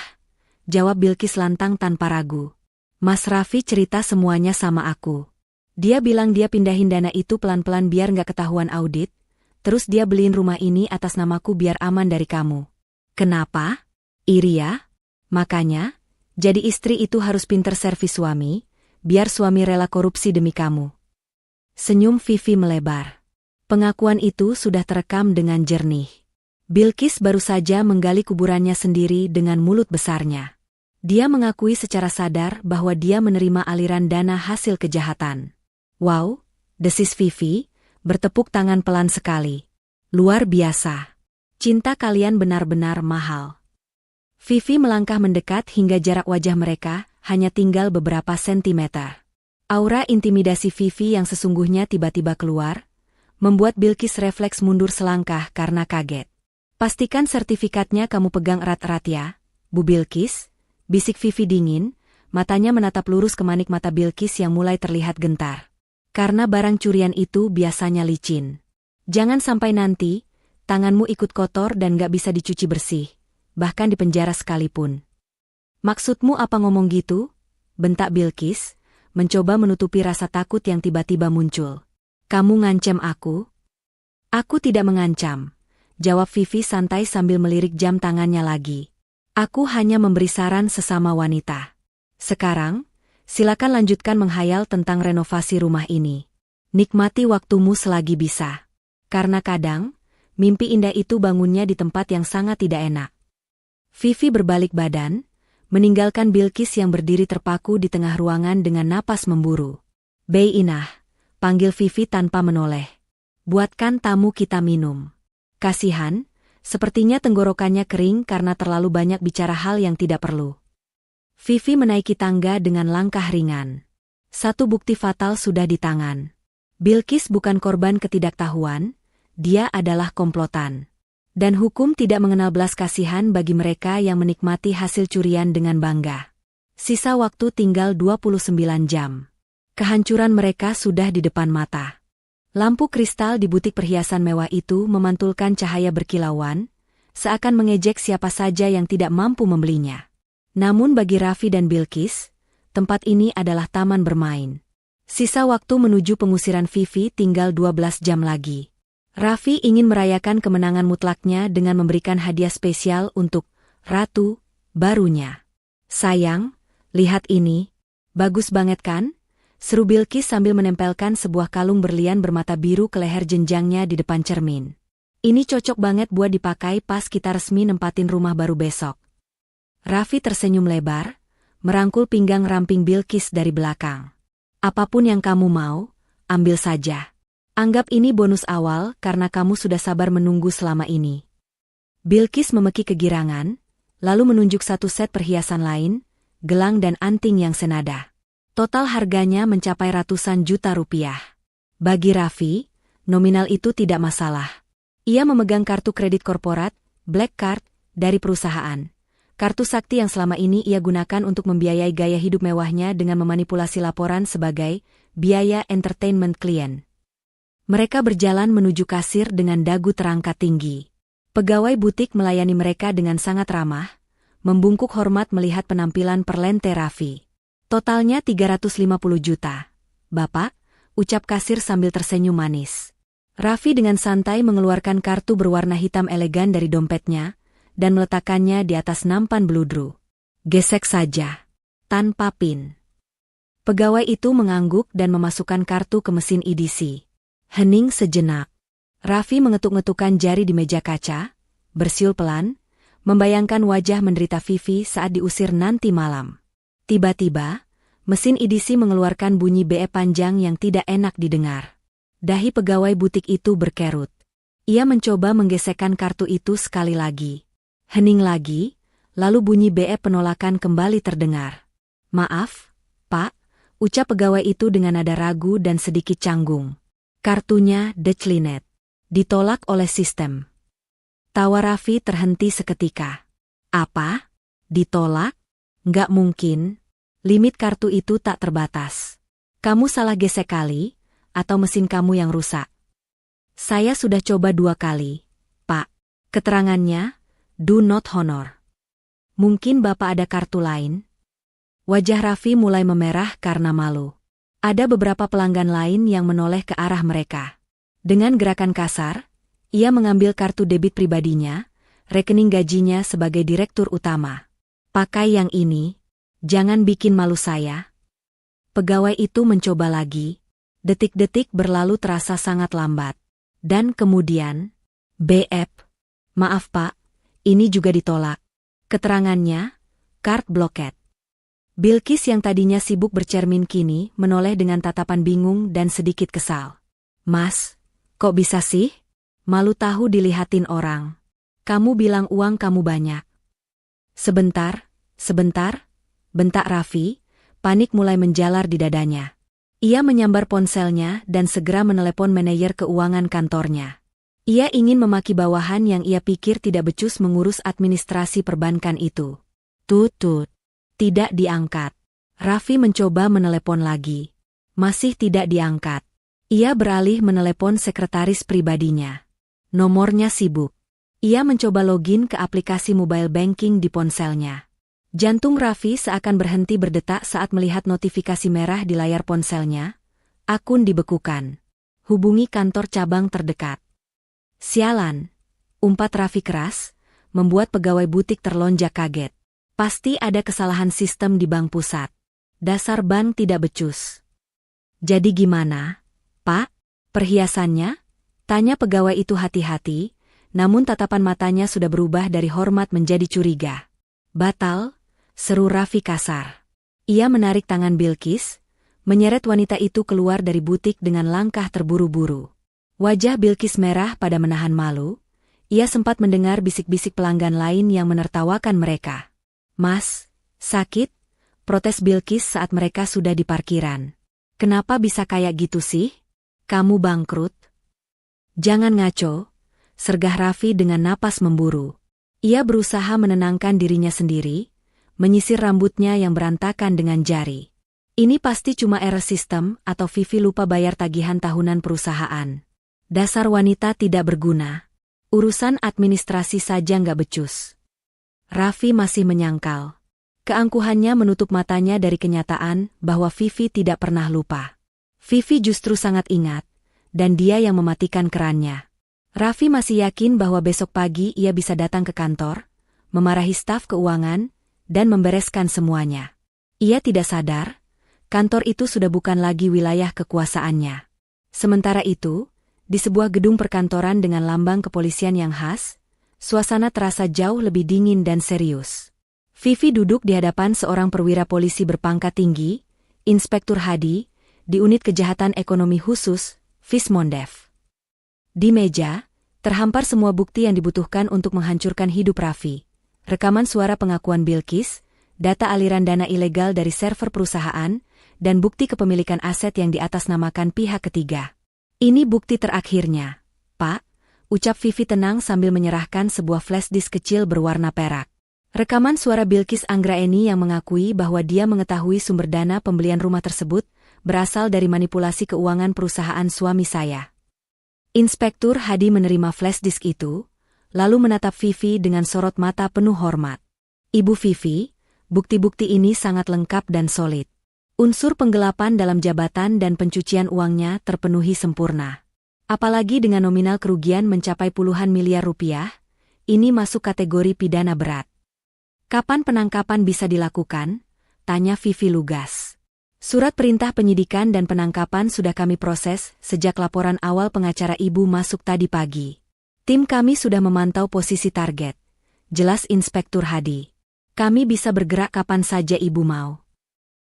jawab Bilqis lantang tanpa ragu. Mas Raffi cerita semuanya sama aku. Dia bilang dia pindahin dana itu pelan-pelan biar nggak ketahuan audit, terus dia beliin rumah ini atas namaku biar aman dari kamu. Kenapa? Iri ya? Makanya, jadi istri itu harus pinter servis suami, biar suami rela korupsi demi kamu. Senyum Vivi melebar. Pengakuan itu sudah terekam dengan jernih. Bilqis baru saja menggali kuburannya sendiri dengan mulut besarnya. Dia mengakui secara sadar bahwa dia menerima aliran dana hasil kejahatan. Wow, desis Vivi, bertepuk tangan pelan sekali. Luar biasa. Cinta kalian benar-benar mahal. Vivi melangkah mendekat hingga jarak wajah mereka hanya tinggal beberapa sentimeter. Aura intimidasi Vivi yang sesungguhnya tiba-tiba keluar, membuat Bilqis refleks mundur selangkah karena kaget. Pastikan sertifikatnya kamu pegang erat-erat ya, Bu Bilqis, bisik Vivi dingin, matanya menatap lurus ke manik mata Bilqis yang mulai terlihat gentar. Karena barang curian itu biasanya licin. Jangan sampai nanti, tanganmu ikut kotor dan gak bisa dicuci bersih, bahkan dipenjara sekalipun. Maksudmu apa ngomong gitu? Bentak Bilqis, mencoba menutupi rasa takut yang tiba-tiba muncul. Kamu ngancam aku? Aku tidak mengancam, jawab Vivi santai sambil melirik jam tangannya lagi. Aku hanya memberi saran sesama wanita. Sekarang, silakan lanjutkan menghayal tentang renovasi rumah ini. Nikmati waktumu selagi bisa. Karena kadang, mimpi indah itu bangunnya di tempat yang sangat tidak enak. Vivi berbalik badan, meninggalkan Bilqis yang berdiri terpaku di tengah ruangan dengan napas memburu. Bei Inah, panggil Vivi tanpa menoleh. Buatkan tamu kita minum. Kasihan, sepertinya tenggorokannya kering karena terlalu banyak bicara hal yang tidak perlu. Vivi menaiki tangga dengan langkah ringan. Satu bukti fatal sudah di tangan. Bilqis bukan korban ketidaktahuan, dia adalah komplotan. Dan hukum tidak mengenal belas kasihan bagi mereka yang menikmati hasil curian dengan bangga. Sisa waktu tinggal 29 jam. Kehancuran mereka sudah di depan mata. Lampu kristal di butik perhiasan mewah itu memantulkan cahaya berkilauan, seakan mengejek siapa saja yang tidak mampu membelinya. Namun bagi Raffi dan Bilqis, tempat ini adalah taman bermain. Sisa waktu menuju pengusiran Vivi tinggal 12 jam lagi. Raffi ingin merayakan kemenangan mutlaknya dengan memberikan hadiah spesial untuk ratu barunya. Sayang, lihat ini. Bagus banget kan? Seru Bilqis sambil menempelkan sebuah kalung berlian bermata biru ke leher jenjangnya di depan cermin. Ini cocok banget buat dipakai pas kita resmi nempatin rumah baru besok. Raffi tersenyum lebar, merangkul pinggang ramping Bilqis dari belakang. Apapun yang kamu mau, ambil saja. Anggap ini bonus awal karena kamu sudah sabar menunggu selama ini. Bilqis memekik kegirangan, lalu menunjuk satu set perhiasan lain, gelang dan anting yang senada. Total harganya mencapai ratusan juta rupiah. Bagi Raffi, nominal itu tidak masalah. Ia memegang kartu kredit korporat, Black Card, dari perusahaan. Kartu sakti yang selama ini ia gunakan untuk membiayai gaya hidup mewahnya dengan memanipulasi laporan sebagai biaya entertainment klien. Mereka berjalan menuju kasir dengan dagu terangkat tinggi. Pegawai butik melayani mereka dengan sangat ramah, membungkuk hormat melihat penampilan perlente Raffi. Totalnya 350 juta. Bapak, ucap kasir sambil tersenyum manis. Raffi dengan santai mengeluarkan kartu berwarna hitam elegan dari dompetnya, dan meletakkannya di atas nampan beludru. Gesek saja. Tanpa PIN. Pegawai itu mengangguk dan memasukkan kartu ke mesin EDC. Hening sejenak. Raffi mengetuk-ngetukkan jari di meja kaca, bersiul pelan, membayangkan wajah menderita Vivi saat diusir nanti malam. Tiba-tiba, mesin EDC mengeluarkan bunyi beep panjang yang tidak enak didengar. Dahi pegawai butik itu berkerut. Ia mencoba menggesekkan kartu itu sekali lagi. Hening lagi, lalu bunyi beep penolakan kembali terdengar. Maaf, Pak, ucap pegawai itu dengan nada ragu dan sedikit canggung. Kartunya declinet. Ditolak oleh sistem. Tawa Raffi terhenti seketika. Apa? Ditolak? Nggak mungkin. Limit kartu itu tak terbatas. Kamu salah gesek kali, atau mesin kamu yang rusak? Saya sudah coba 2 kali, Pak. Keterangannya, do not honor. Mungkin Bapak ada kartu lain? Wajah Raffi mulai memerah karena malu. Ada beberapa pelanggan lain yang menoleh ke arah mereka. Dengan gerakan kasar, ia mengambil kartu debit pribadinya, rekening gajinya sebagai direktur utama. Pakai yang ini, jangan bikin malu saya. Pegawai itu mencoba lagi. Detik-detik berlalu terasa sangat lambat. Dan kemudian, BF. Maaf Pak, ini juga ditolak. Keterangannya, card blocked. Bilqis yang tadinya sibuk bercermin kini menoleh dengan tatapan bingung dan sedikit kesal. Mas, kok bisa sih? Malu tahu dilihatin orang. Kamu bilang uang kamu banyak. Sebentar, bentak Raffi, panik mulai menjalar di dadanya. Ia menyambar ponselnya dan segera menelepon manajer keuangan kantornya. Ia ingin memaki bawahan yang ia pikir tidak becus mengurus administrasi perbankan itu. Tut. Tidak diangkat. Raffi mencoba menelepon lagi. Masih tidak diangkat. Ia beralih menelepon sekretaris pribadinya. Nomornya sibuk. Ia mencoba login ke aplikasi mobile banking di ponselnya. Jantung Raffi seakan berhenti berdetak saat melihat notifikasi merah di layar ponselnya. Akun dibekukan. Hubungi kantor cabang terdekat. Sialan. Umpat Raffi keras, membuat pegawai butik terlonjak kaget. Pasti ada kesalahan sistem di bank pusat. Dasar bank tidak becus. Jadi gimana, Pak? Perhiasannya? Tanya pegawai itu hati-hati, namun tatapan matanya sudah berubah dari hormat menjadi curiga. Batal, seru Raffi kasar. Ia menarik tangan Bilqis, menyeret wanita itu keluar dari butik dengan langkah terburu-buru. Wajah Bilqis merah pada menahan malu. Ia sempat mendengar bisik-bisik pelanggan lain yang menertawakan mereka. Mas, sakit? Protes Bilqis saat mereka sudah di parkiran. Kenapa bisa kayak gitu sih? Kamu bangkrut? Jangan ngaco, sergah Raffi dengan napas memburu. Ia berusaha menenangkan dirinya sendiri, menyisir rambutnya yang berantakan dengan jari. Ini pasti cuma error sistem atau Vivi lupa bayar tagihan tahunan perusahaan. Dasar wanita tidak berguna. Urusan administrasi saja nggak becus. Raffi masih menyangkal. Keangkuhannya menutup matanya dari kenyataan bahwa Vivi tidak pernah lupa. Vivi justru sangat ingat, dan dia yang mematikan kerannya. Raffi masih yakin bahwa besok pagi ia bisa datang ke kantor, memarahi staf keuangan, dan membereskan semuanya. Ia tidak sadar, kantor itu sudah bukan lagi wilayah kekuasaannya. Sementara itu, di sebuah gedung perkantoran dengan lambang kepolisian yang khas, suasana terasa jauh lebih dingin dan serius. Vivi duduk di hadapan seorang perwira polisi berpangkat tinggi, Inspektur Hadi, di Unit Kejahatan Ekonomi Khusus, Vismondev. Di meja, terhampar semua bukti yang dibutuhkan untuk menghancurkan hidup Raffi. Rekaman suara pengakuan Bilqis, data aliran dana ilegal dari server perusahaan, dan bukti kepemilikan aset yang diatasnamakan pihak ketiga. Ini bukti terakhirnya, Pak, ucap Vivi tenang sambil menyerahkan sebuah flash disk kecil berwarna perak. Rekaman suara Bilqis Anggraeni yang mengakui bahwa dia mengetahui sumber dana pembelian rumah tersebut berasal dari manipulasi keuangan perusahaan suami saya. Inspektur Hadi menerima flash disk itu, lalu menatap Vivi dengan sorot mata penuh hormat. Ibu Vivi, bukti-bukti ini sangat lengkap dan solid. Unsur penggelapan dalam jabatan dan pencucian uangnya terpenuhi sempurna. Apalagi dengan nominal kerugian mencapai puluhan miliar rupiah, ini masuk kategori pidana berat. Kapan penangkapan bisa dilakukan? Tanya Vivi lugas. Surat perintah penyidikan dan penangkapan sudah kami proses sejak laporan awal pengacara ibu masuk tadi pagi. Tim kami sudah memantau posisi target. Jelas Inspektur Hadi. Kami bisa bergerak kapan saja ibu mau.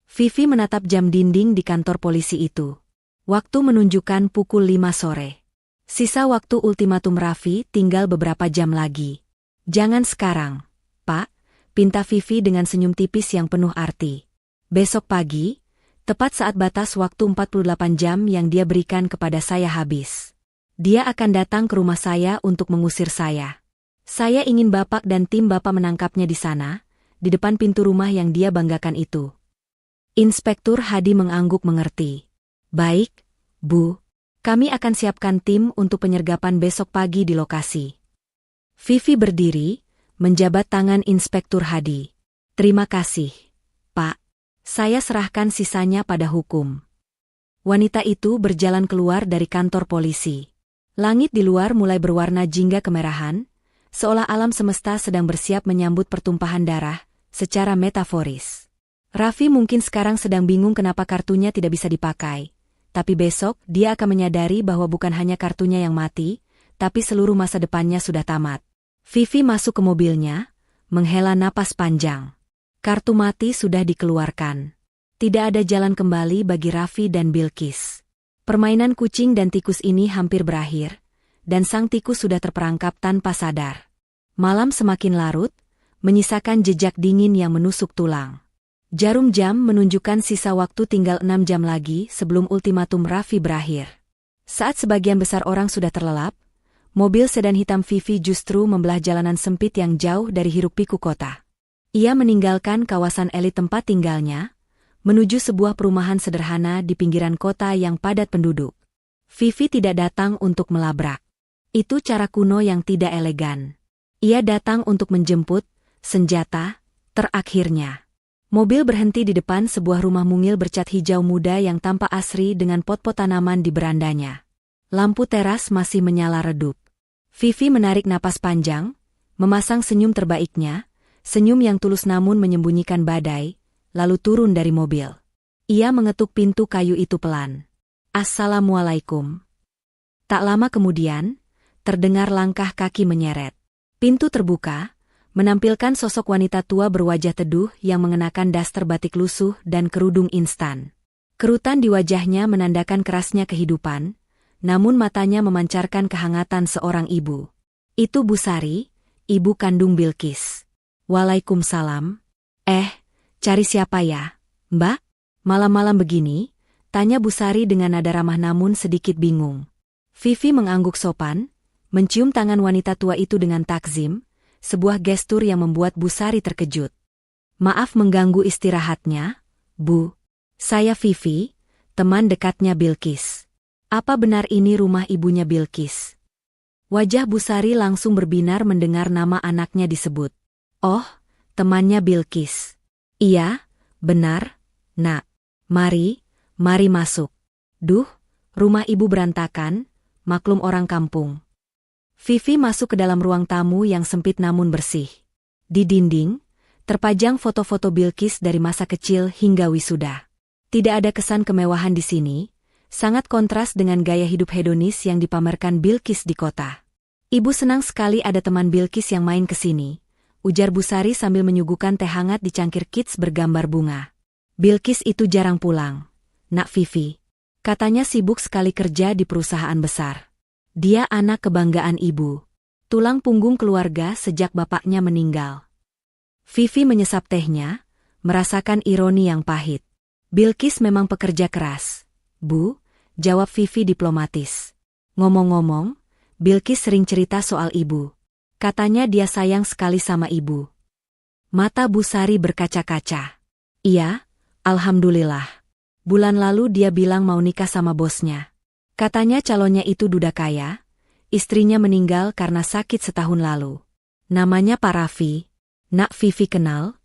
Vivi menatap jam dinding di kantor polisi itu. Waktu menunjukkan pukul 5 sore. Sisa waktu ultimatum Raffi tinggal beberapa jam lagi. Jangan sekarang, Pak, pinta Vivi dengan senyum tipis yang penuh arti. Besok pagi, tepat saat batas waktu 48 jam yang dia berikan kepada saya habis. Dia akan datang ke rumah saya untuk mengusir saya. Saya ingin Bapak dan tim Bapak menangkapnya di sana, di depan pintu rumah yang dia banggakan itu. Inspektur Hadi mengangguk mengerti. Baik, Bu. Kami akan siapkan tim untuk penyergapan besok pagi di lokasi. Vivi berdiri, menjabat tangan Inspektur Hadi. Terima kasih, Pak. Saya serahkan sisanya pada hukum. Wanita itu berjalan keluar dari kantor polisi. Langit di luar mulai berwarna jingga kemerahan, seolah alam semesta sedang bersiap menyambut pertumpahan darah, secara metaforis. Raffi mungkin sekarang sedang bingung kenapa kartunya tidak bisa dipakai, tapi besok dia akan menyadari bahwa bukan hanya kartunya yang mati, tapi seluruh masa depannya sudah tamat. Vivi masuk ke mobilnya, menghela napas panjang. Kartu mati sudah dikeluarkan. Tidak ada jalan kembali bagi Raffi dan Bilqis. Permainan kucing dan tikus ini hampir berakhir, dan sang tikus sudah terperangkap tanpa sadar. Malam semakin larut, menyisakan jejak dingin yang menusuk tulang. Jarum jam menunjukkan sisa waktu tinggal 6 jam lagi sebelum ultimatum Raffi berakhir. Saat sebagian besar orang sudah terlelap, mobil sedan hitam Vivi justru membelah jalanan sempit yang jauh dari hiruk-pikuk kota. Ia meninggalkan kawasan elit tempat tinggalnya, menuju sebuah perumahan sederhana di pinggiran kota yang padat penduduk. Vivi tidak datang untuk melabrak. Itu cara kuno yang tidak elegan. Ia datang untuk menjemput, senjata, terakhirnya. Mobil berhenti di depan sebuah rumah mungil bercat hijau muda yang tampak asri dengan pot-pot tanaman di berandanya. Lampu teras masih menyala redup. Vivi menarik napas panjang, memasang senyum terbaiknya, senyum yang tulus namun menyembunyikan badai, lalu turun dari mobil. Ia mengetuk pintu kayu itu pelan. Assalamualaikum. Tak lama kemudian, terdengar langkah kaki menyeret. Pintu terbuka, menampilkan sosok wanita tua berwajah teduh yang mengenakan daster batik lusuh dan kerudung instan. Kerutan di wajahnya menandakan kerasnya kehidupan, namun matanya memancarkan kehangatan seorang ibu. Itu Bu Sari, ibu kandung Bilqis. Waalaikumsalam. Cari siapa ya, Mbak? Malam-malam begini, tanya Bu Sari dengan nada ramah namun sedikit bingung. Vivi mengangguk sopan, mencium tangan wanita tua itu dengan takzim, sebuah gestur yang membuat Bu Sari terkejut. Maaf mengganggu istirahatnya, Bu. Saya Vivi, teman dekatnya Bilqis. Apa benar ini rumah ibunya Bilqis? Wajah Bu Sari langsung berbinar mendengar nama anaknya disebut. Oh, temannya Bilqis. Iya, benar, Nak. Mari masuk. Duh, rumah ibu berantakan, maklum orang kampung. Vivi masuk ke dalam ruang tamu yang sempit namun bersih. Di dinding, terpajang foto-foto Bilqis dari masa kecil hingga wisuda. Tidak ada kesan kemewahan di sini, sangat kontras dengan gaya hidup hedonis yang dipamerkan Bilqis di kota. Ibu senang sekali ada teman Bilqis yang main ke sini, ujar Busari sambil menyuguhkan teh hangat di cangkir kits bergambar bunga. Bilqis itu jarang pulang, Nak Vivi. Katanya sibuk sekali kerja di perusahaan besar. Dia anak kebanggaan ibu. Tulang punggung keluarga sejak bapaknya meninggal. Vivi menyesap tehnya, merasakan ironi yang pahit. Bilqis memang pekerja keras, Bu, jawab Vivi diplomatis. Ngomong-ngomong, Bilqis sering cerita soal ibu. Katanya dia sayang sekali sama ibu. Mata Busari berkaca-kaca. Iya, alhamdulillah. Bulan lalu dia bilang mau nikah sama bosnya. Katanya calonnya itu duda kaya, istrinya meninggal karena sakit setahun lalu. Namanya Pak Raffi. Nak Vivi kenal?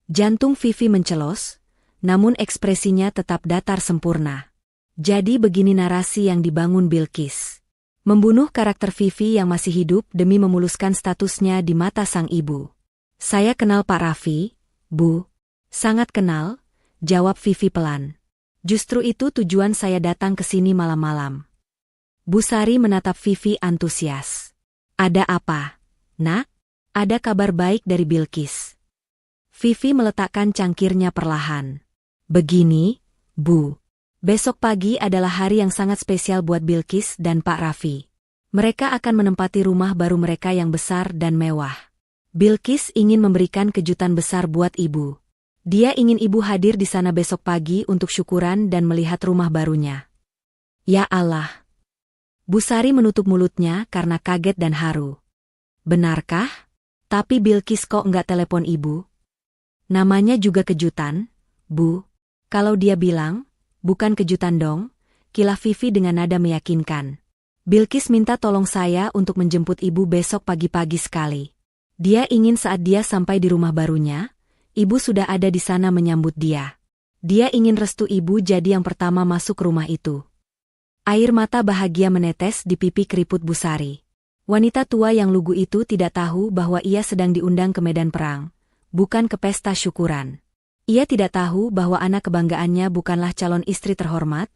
Jantung Vivi mencelos, namun ekspresinya tetap datar sempurna. Jadi begini narasi yang dibangun Bilqis. Membunuh karakter Vivi yang masih hidup demi memuluskan statusnya di mata sang ibu. Saya kenal Pak Raffi, Bu. Sangat kenal, jawab Vivi pelan. Justru itu tujuan saya datang ke sini malam-malam. Busari menatap Vivi antusias. Ada apa, Nak? Ada kabar baik dari Bilqis. Vivi meletakkan cangkirnya perlahan. Begini, Bu. Besok pagi adalah hari yang sangat spesial buat Bilqis dan Pak Raffi. Mereka akan menempati rumah baru mereka yang besar dan mewah. Bilqis ingin memberikan kejutan besar buat ibu. Dia ingin ibu hadir di sana besok pagi untuk syukuran dan melihat rumah barunya. Ya Allah. Busari menutup mulutnya karena kaget dan haru. Benarkah? Tapi Bilqis kok enggak telepon ibu? Namanya juga kejutan, Bu. Kalau dia bilang, bukan kejutan dong, kilah Vivi dengan nada meyakinkan. Bilqis minta tolong saya untuk menjemput ibu besok pagi-pagi sekali. Dia ingin saat dia sampai di rumah barunya, ibu sudah ada di sana menyambut dia. Dia ingin restu ibu jadi yang pertama masuk rumah itu. Air mata bahagia menetes di pipi keriput Busari. Wanita tua yang lugu itu tidak tahu bahwa ia sedang diundang ke medan perang, bukan ke pesta syukuran. Ia tidak tahu bahwa anak kebanggaannya bukanlah calon istri terhormat,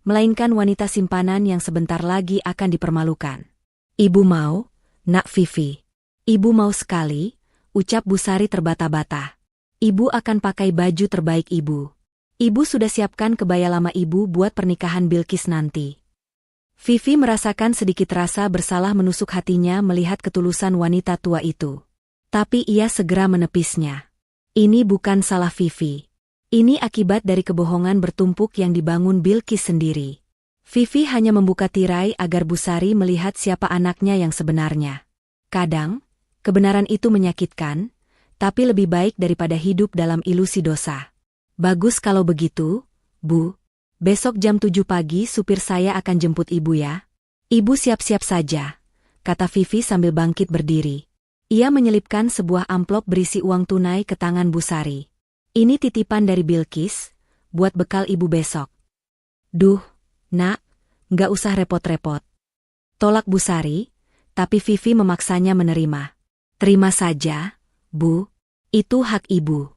melainkan wanita simpanan yang sebentar lagi akan dipermalukan. Ibu mau, Nak Vivi. Ibu mau sekali, ucap Busari terbata-bata. Ibu akan pakai baju terbaik ibu. Ibu sudah siapkan kebaya lama ibu buat pernikahan Bilqis nanti. Vivi merasakan sedikit rasa bersalah menusuk hatinya melihat ketulusan wanita tua itu. Tapi ia segera menepisnya. Ini bukan salah Vivi. Ini akibat dari kebohongan bertumpuk yang dibangun Bilqis sendiri. Vivi hanya membuka tirai agar Busari melihat siapa anaknya yang sebenarnya. Kadang, kebenaran itu menyakitkan, tapi lebih baik daripada hidup dalam ilusi dosa. Bagus kalau begitu, Bu. Besok jam 7 pagi supir saya akan jemput ibu ya. Ibu siap-siap saja, kata Vivi sambil bangkit berdiri. Ia menyelipkan sebuah amplop berisi uang tunai ke tangan Busari. Ini titipan dari Bilqis, buat bekal ibu besok. Duh, Nak, nggak usah repot-repot. Tolak Busari, tapi Vivi memaksanya menerima. Terima saja, Bu, itu hak ibu.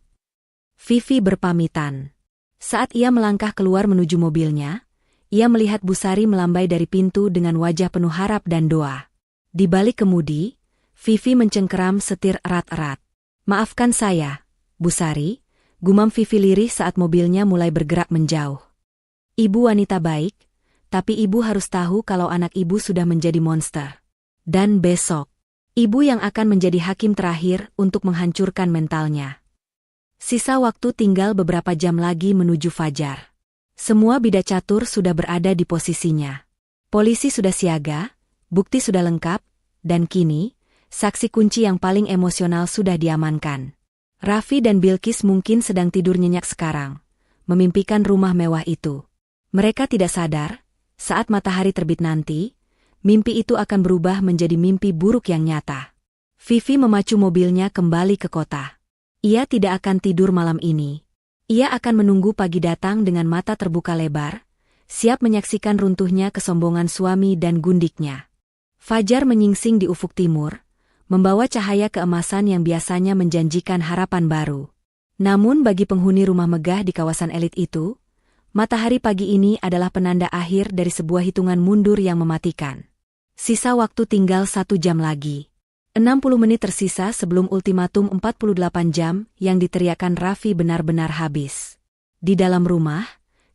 Vivi berpamitan. Saat ia melangkah keluar menuju mobilnya, ia melihat Busari melambai dari pintu dengan wajah penuh harap dan doa. Di balik kemudi, Vivi mencengkeram setir erat-erat. Maafkan saya, Busari, gumam Vivi lirih saat mobilnya mulai bergerak menjauh. Ibu wanita baik, tapi ibu harus tahu kalau anak ibu sudah menjadi monster. Dan besok, ibu yang akan menjadi hakim terakhir untuk menghancurkan mentalnya. Sisa waktu tinggal beberapa jam lagi menuju fajar. Semua bidak catur sudah berada di posisinya. Polisi sudah siaga, bukti sudah lengkap, dan kini, saksi kunci yang paling emosional sudah diamankan. Raffi dan Bilqis mungkin sedang tidur nyenyak sekarang, memimpikan rumah mewah itu. Mereka tidak sadar, saat matahari terbit nanti, mimpi itu akan berubah menjadi mimpi buruk yang nyata. Vivi memacu mobilnya kembali ke kota. Ia tidak akan tidur malam ini. Ia akan menunggu pagi datang dengan mata terbuka lebar, siap menyaksikan runtuhnya kesombongan suami dan gundiknya. Fajar menyingsing di ufuk timur, membawa cahaya keemasan yang biasanya menjanjikan harapan baru. Namun bagi penghuni rumah megah di kawasan elit itu, matahari pagi ini adalah penanda akhir dari sebuah hitungan mundur yang mematikan. Sisa waktu tinggal 1 jam lagi. 60 menit tersisa sebelum ultimatum 48 jam yang diteriakkan Raffi benar-benar habis. Di dalam rumah,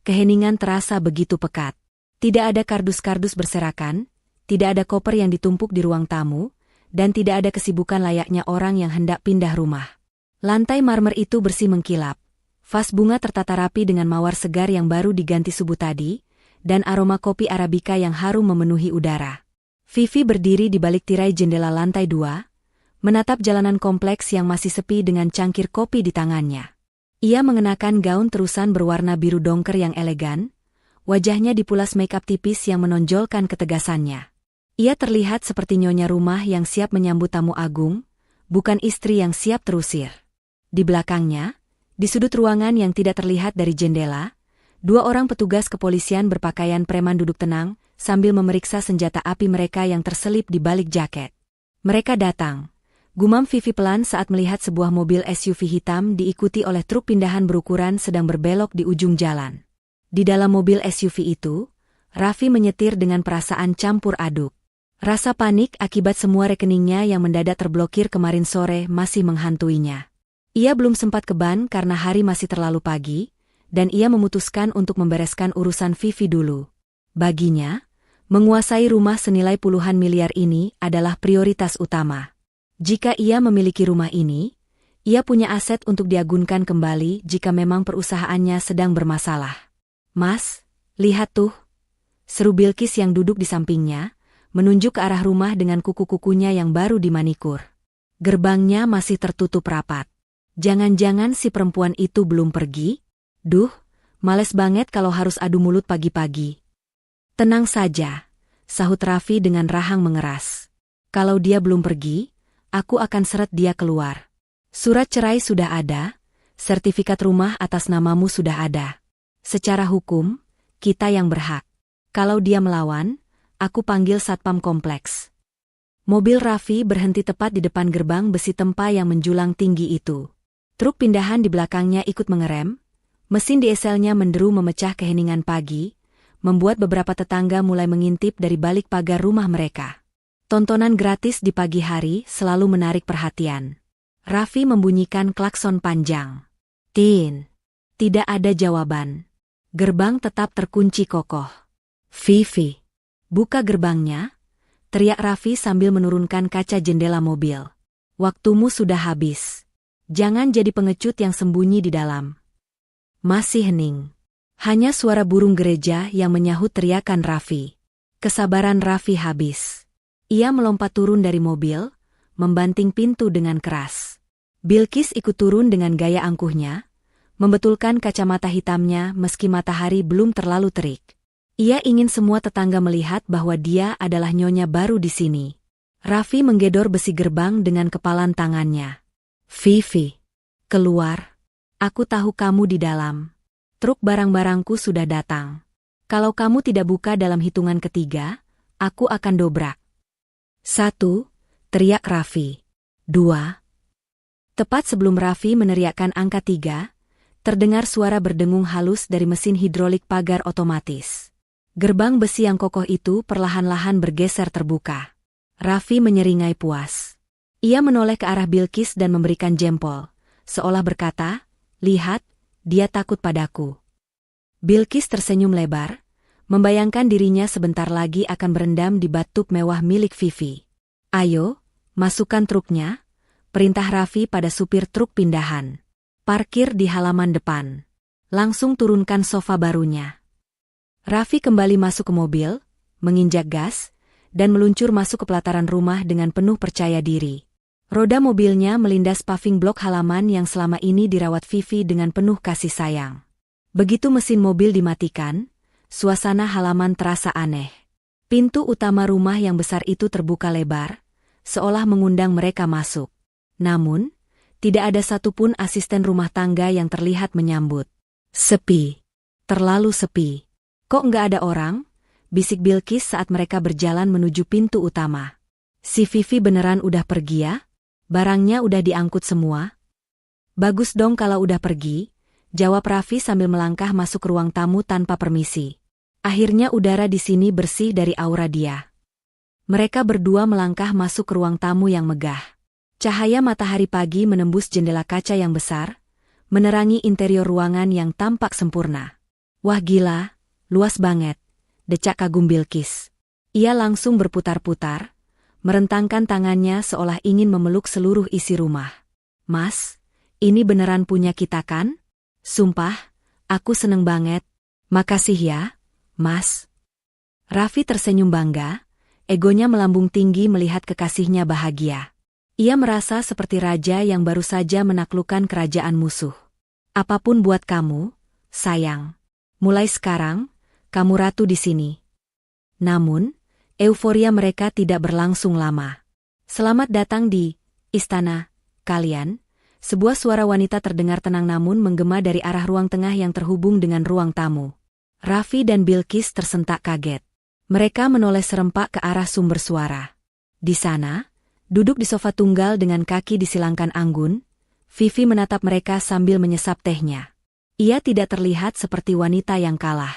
keheningan terasa begitu pekat. Tidak ada kardus-kardus berserakan, tidak ada koper yang ditumpuk di ruang tamu, dan tidak ada kesibukan layaknya orang yang hendak pindah rumah. Lantai marmer itu bersih mengkilap. Vas bunga tertata rapi dengan mawar segar yang baru diganti subuh tadi, dan aroma kopi Arabica yang harum memenuhi udara. Vivi berdiri di balik tirai jendela lantai 2, menatap jalanan kompleks yang masih sepi dengan cangkir kopi di tangannya. Ia mengenakan gaun terusan berwarna biru dongker yang elegan, wajahnya dipulas makeup tipis yang menonjolkan ketegasannya. Ia terlihat seperti nyonya rumah yang siap menyambut tamu agung, bukan istri yang siap terusir. Di belakangnya, di sudut ruangan yang tidak terlihat dari jendela, 2 orang petugas kepolisian berpakaian preman duduk tenang, sambil memeriksa senjata api mereka yang terselip di balik jaket. Mereka datang. Gumam Vivi pelan saat melihat sebuah mobil SUV hitam diikuti oleh truk pindahan berukuran sedang berbelok di ujung jalan. Di dalam mobil SUV itu, Raffi menyetir dengan perasaan campur aduk. Rasa panik akibat semua rekeningnya yang mendadak terblokir kemarin sore masih menghantuinya. Ia belum sempat ke bank karena hari masih terlalu pagi, dan ia memutuskan untuk membereskan urusan Vivi dulu. Baginya, menguasai rumah senilai puluhan miliar ini adalah prioritas utama. Jika ia memiliki rumah ini, ia punya aset untuk diagunkan kembali jika memang perusahaannya sedang bermasalah. "Mas, lihat tuh," seru Bilkis yang duduk di sampingnya, menunjuk ke arah rumah dengan kuku-kukunya yang baru dimanikur. Gerbangnya masih tertutup rapat. Jangan-jangan si perempuan itu belum pergi? Duh, males banget kalau harus adu mulut pagi-pagi. "Tenang saja," sahut Raffi dengan rahang mengeras. "Kalau dia belum pergi, aku akan seret dia keluar. Surat cerai sudah ada, sertifikat rumah atas namamu sudah ada. Secara hukum, kita yang berhak. Kalau dia melawan, aku panggil satpam kompleks." Mobil Raffi berhenti tepat di depan gerbang besi tempa yang menjulang tinggi itu. Truk pindahan di belakangnya ikut mengerem, mesin dieselnya menderu memecah keheningan pagi, membuat beberapa tetangga mulai mengintip dari balik pagar rumah mereka. Tontonan gratis di pagi hari selalu menarik perhatian. Raffi membunyikan klakson panjang. Tin. Tidak ada jawaban. Gerbang tetap terkunci kokoh. "Vivi, buka gerbangnya," teriak Raffi sambil menurunkan kaca jendela mobil. "Waktumu sudah habis. Jangan jadi pengecut yang sembunyi di dalam." Masih hening. Hanya suara burung gereja yang menyahut teriakan Raffi. Kesabaran Raffi habis. Ia melompat turun dari mobil, membanting pintu dengan keras. Bilkis ikut turun dengan gaya angkuhnya, membetulkan kacamata hitamnya meski matahari belum terlalu terik. Ia ingin semua tetangga melihat bahwa dia adalah nyonya baru di sini. Raffi menggedor besi gerbang dengan kepalan tangannya. "Vivi, keluar. Aku tahu kamu di dalam. Truk barang-barangku sudah datang. Kalau kamu tidak buka dalam hitungan ketiga, aku akan dobrak." 1, teriak Raffi. 2. Tepat sebelum Raffi meneriakkan angka 3, terdengar suara berdengung halus dari mesin hidrolik pagar otomatis. Gerbang besi yang kokoh itu perlahan-lahan bergeser terbuka. Raffi menyeringai puas. Ia menoleh ke arah Bilkis dan memberikan jempol, seolah berkata, "Lihat, dia takut padaku." Bilkis tersenyum lebar, membayangkan dirinya sebentar lagi akan berendam di bathtub mewah milik Vivi. "Ayo, masukkan truknya," perintah Raffi pada supir truk pindahan. "Parkir di halaman depan. Langsung turunkan sofa barunya." Raffi kembali masuk ke mobil, menginjak gas, dan meluncur masuk ke pelataran rumah dengan penuh percaya diri. Roda mobilnya melindas paving blok halaman yang selama ini dirawat Vivi dengan penuh kasih sayang. Begitu mesin mobil dimatikan, suasana halaman terasa aneh. Pintu utama rumah yang besar itu terbuka lebar, seolah mengundang mereka masuk. Namun, tidak ada satupun asisten rumah tangga yang terlihat menyambut. Sepi. Terlalu sepi. "Kok nggak ada orang?" bisik Bilkis saat mereka berjalan menuju pintu utama. "Si Vivi beneran udah pergi ya? Barangnya udah diangkut semua?" "Bagus dong kalau udah pergi," jawab Raffi sambil melangkah masuk ke ruang tamu tanpa permisi. Akhirnya udara di sini bersih dari aura dia. Mereka berdua melangkah masuk ke ruang tamu yang megah. Cahaya matahari pagi menembus jendela kaca yang besar, menerangi interior ruangan yang tampak sempurna. Wah gila, luas banget, decak kagum Bilqis. Ia langsung berputar-putar, merentangkan tangannya seolah ingin memeluk seluruh isi rumah. Mas, ini beneran punya kita kan? Sumpah, aku seneng banget. Makasih ya, Mas. Raffi tersenyum bangga, egonya melambung tinggi melihat kekasihnya bahagia. Ia merasa seperti raja yang baru saja menaklukkan kerajaan musuh. Apapun buat kamu, sayang. Mulai sekarang, kamu ratu di sini. Namun, euforia mereka tidak berlangsung lama. Selamat datang di istana kalian. Sebuah suara wanita terdengar tenang namun menggema dari arah ruang tengah yang terhubung dengan ruang tamu. Raffi dan Bilqis tersentak kaget. Mereka menoleh serempak ke arah sumber suara. Di sana, duduk di sofa tunggal dengan kaki disilangkan anggun, Vivi menatap mereka sambil menyesap tehnya. Ia tidak terlihat seperti wanita yang kalah.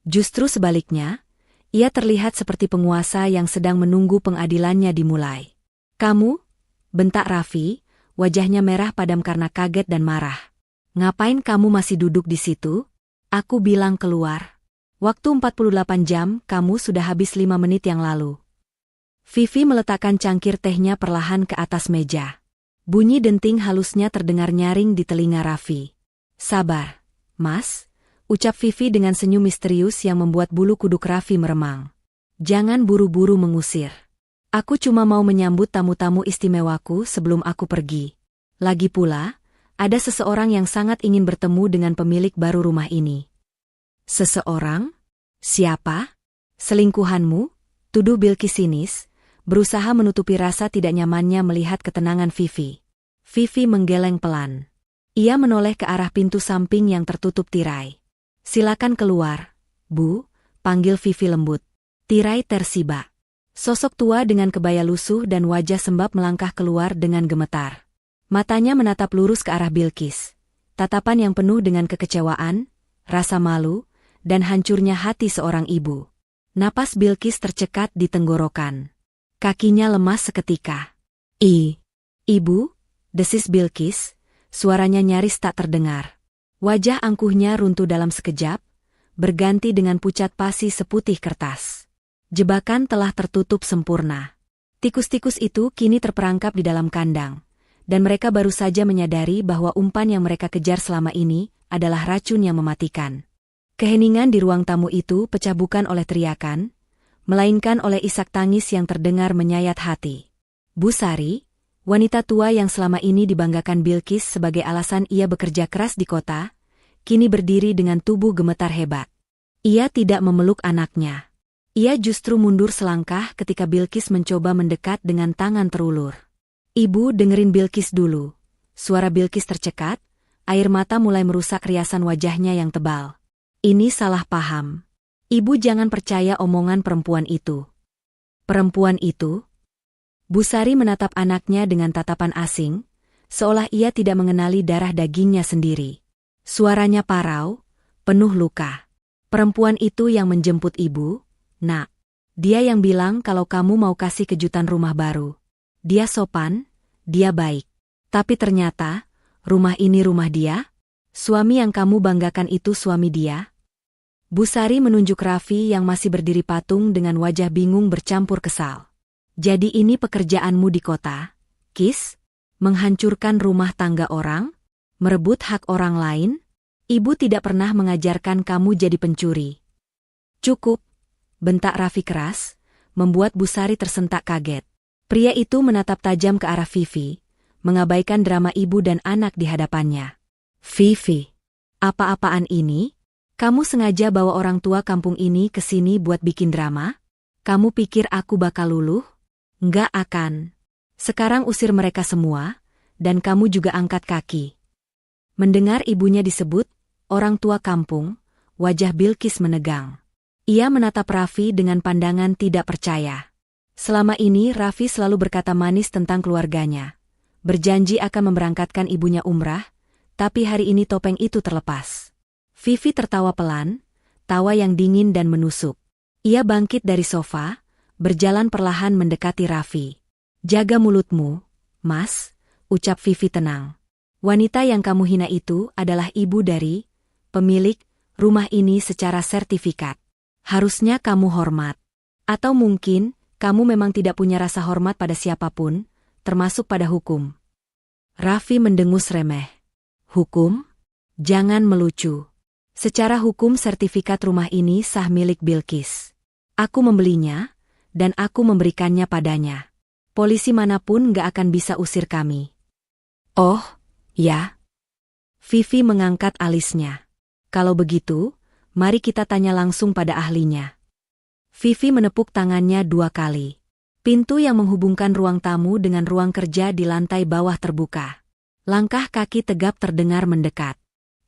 Justru sebaliknya, ia terlihat seperti penguasa yang sedang menunggu pengadilannya dimulai. Kamu? Bentak Raffi, wajahnya merah padam karena kaget dan marah. Ngapain kamu masih duduk di situ? Aku bilang keluar. Waktu 48 jam, kamu sudah habis 5 menit yang lalu. Vivi meletakkan cangkir tehnya perlahan ke atas meja. Bunyi denting halusnya terdengar nyaring di telinga Raffi. Sabar, Mas, ucap Vivi dengan senyum misterius yang membuat bulu kuduk Raffi meremang. Jangan buru-buru mengusir. Aku cuma mau menyambut tamu-tamu istimewaku sebelum aku pergi. Lagi pula, ada seseorang yang sangat ingin bertemu dengan pemilik baru rumah ini. Seseorang? Siapa? Selingkuhanmu? Tuduh Bilqis sinis, berusaha menutupi rasa tidak nyamannya melihat ketenangan Vivi. Vivi menggeleng pelan. Ia menoleh ke arah pintu samping yang tertutup tirai. Silakan keluar, Bu, panggil Vivi lembut. Tirai tersiba. Sosok tua dengan kebaya lusuh dan wajah sembab melangkah keluar dengan gemetar. Matanya menatap lurus ke arah Bilqis. Tatapan yang penuh dengan kekecewaan, rasa malu, dan hancurnya hati seorang ibu. Napas Bilqis tercekat di tenggorokan. Kakinya lemas seketika. Ibu, desis Bilqis, suaranya nyaris tak terdengar. Wajah angkuhnya runtuh dalam sekejap, berganti dengan pucat pasi seputih kertas. Jebakan telah tertutup sempurna. Tikus-tikus itu kini terperangkap di dalam kandang, dan mereka baru saja menyadari bahwa umpan yang mereka kejar selama ini adalah racun yang mematikan. Keheningan di ruang tamu itu pecah bukan oleh teriakan, melainkan oleh isak tangis yang terdengar menyayat hati. Bu Sari, wanita tua yang selama ini dibanggakan Bilqis sebagai alasan ia bekerja keras di kota, kini berdiri dengan tubuh gemetar hebat. Ia tidak memeluk anaknya. Ia justru mundur selangkah ketika Bilqis mencoba mendekat dengan tangan terulur. Ibu, dengerin Bilqis dulu. Suara Bilqis tercekat, air mata mulai merusak riasan wajahnya yang tebal. Ini salah paham. Ibu jangan percaya omongan perempuan itu. Perempuan itu? Bu Sari menatap anaknya dengan tatapan asing, seolah ia tidak mengenali darah dagingnya sendiri. Suaranya parau, penuh luka. Perempuan itu yang menjemput ibu, Nak. Dia yang bilang kalau kamu mau kasih kejutan rumah baru. Dia sopan, dia baik. Tapi ternyata, rumah ini rumah dia? Suami yang kamu banggakan itu suami dia? Bu Sari menunjuk Raffi yang masih berdiri patung dengan wajah bingung bercampur kesal. Jadi ini pekerjaanmu di kota, Kis? Menghancurkan rumah tangga orang? Merebut hak orang lain? Ibu tidak pernah mengajarkan kamu jadi pencuri. Cukup, bentak Raffi keras, membuat Bu Sari tersentak kaget. Pria itu menatap tajam ke arah Vivi, mengabaikan drama ibu dan anak di hadapannya. Vivi, apa-apaan ini? Kamu sengaja bawa orang tua kampung ini ke sini buat bikin drama? Kamu pikir aku bakal luluh? Nggak akan. Sekarang usir mereka semua, dan kamu juga angkat kaki. Mendengar ibunya disebut orang tua kampung, wajah Bilqis menegang. Ia menatap Raffi dengan pandangan tidak percaya. Selama ini Raffi selalu berkata manis tentang keluarganya. Berjanji akan memberangkatkan ibunya umrah, tapi hari ini topeng itu terlepas. Vivi tertawa pelan, tawa yang dingin dan menusuk. Ia bangkit dari sofa, berjalan perlahan mendekati Raffi. "Jaga mulutmu, Mas," ucap Vivi tenang. "Wanita yang kamu hina itu adalah ibu dari pemilik rumah ini secara sertifikat. Harusnya kamu hormat. Atau mungkin, kamu memang tidak punya rasa hormat pada siapapun, termasuk pada hukum." Raffi mendengus remeh. "Hukum? Jangan melucu. Secara hukum sertifikat rumah ini sah milik Bilqis. Aku membelinya, dan aku memberikannya padanya. Polisi manapun gak akan bisa usir kami." "Oh, ya?" Vivi mengangkat alisnya. "Kalau begitu, mari kita tanya langsung pada ahlinya." Vivi menepuk tangannya 2 kali. Pintu yang menghubungkan ruang tamu dengan ruang kerja di lantai bawah terbuka. Langkah kaki tegap terdengar mendekat.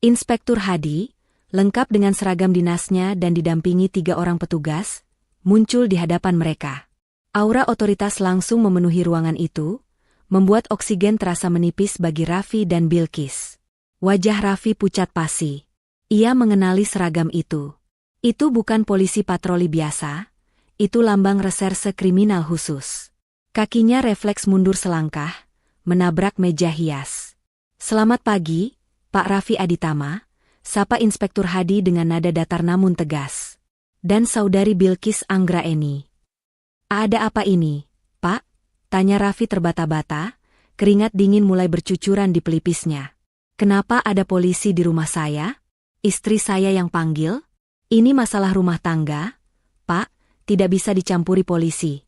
Inspektur Hadi, lengkap dengan seragam dinasnya dan didampingi 3 orang petugas, muncul di hadapan mereka. Aura otoritas langsung memenuhi ruangan itu, membuat oksigen terasa menipis bagi Raffi dan Bilqis. Wajah Raffi pucat pasi. Ia mengenali seragam itu. Itu bukan polisi patroli biasa, itu lambang reserse kriminal khusus. Kakinya refleks mundur selangkah, menabrak meja hias. "Selamat pagi, Pak Raffi Aditama," sapa Inspektur Hadi dengan nada datar namun tegas. "Dan Saudari Bilqis Anggraeni." "Ada apa ini, Pak?" tanya Raffi terbata-bata, keringat dingin mulai bercucuran di pelipisnya. "Kenapa ada polisi di rumah saya? Istri saya yang panggil? Ini masalah rumah tangga, Pak, tidak bisa dicampuri polisi."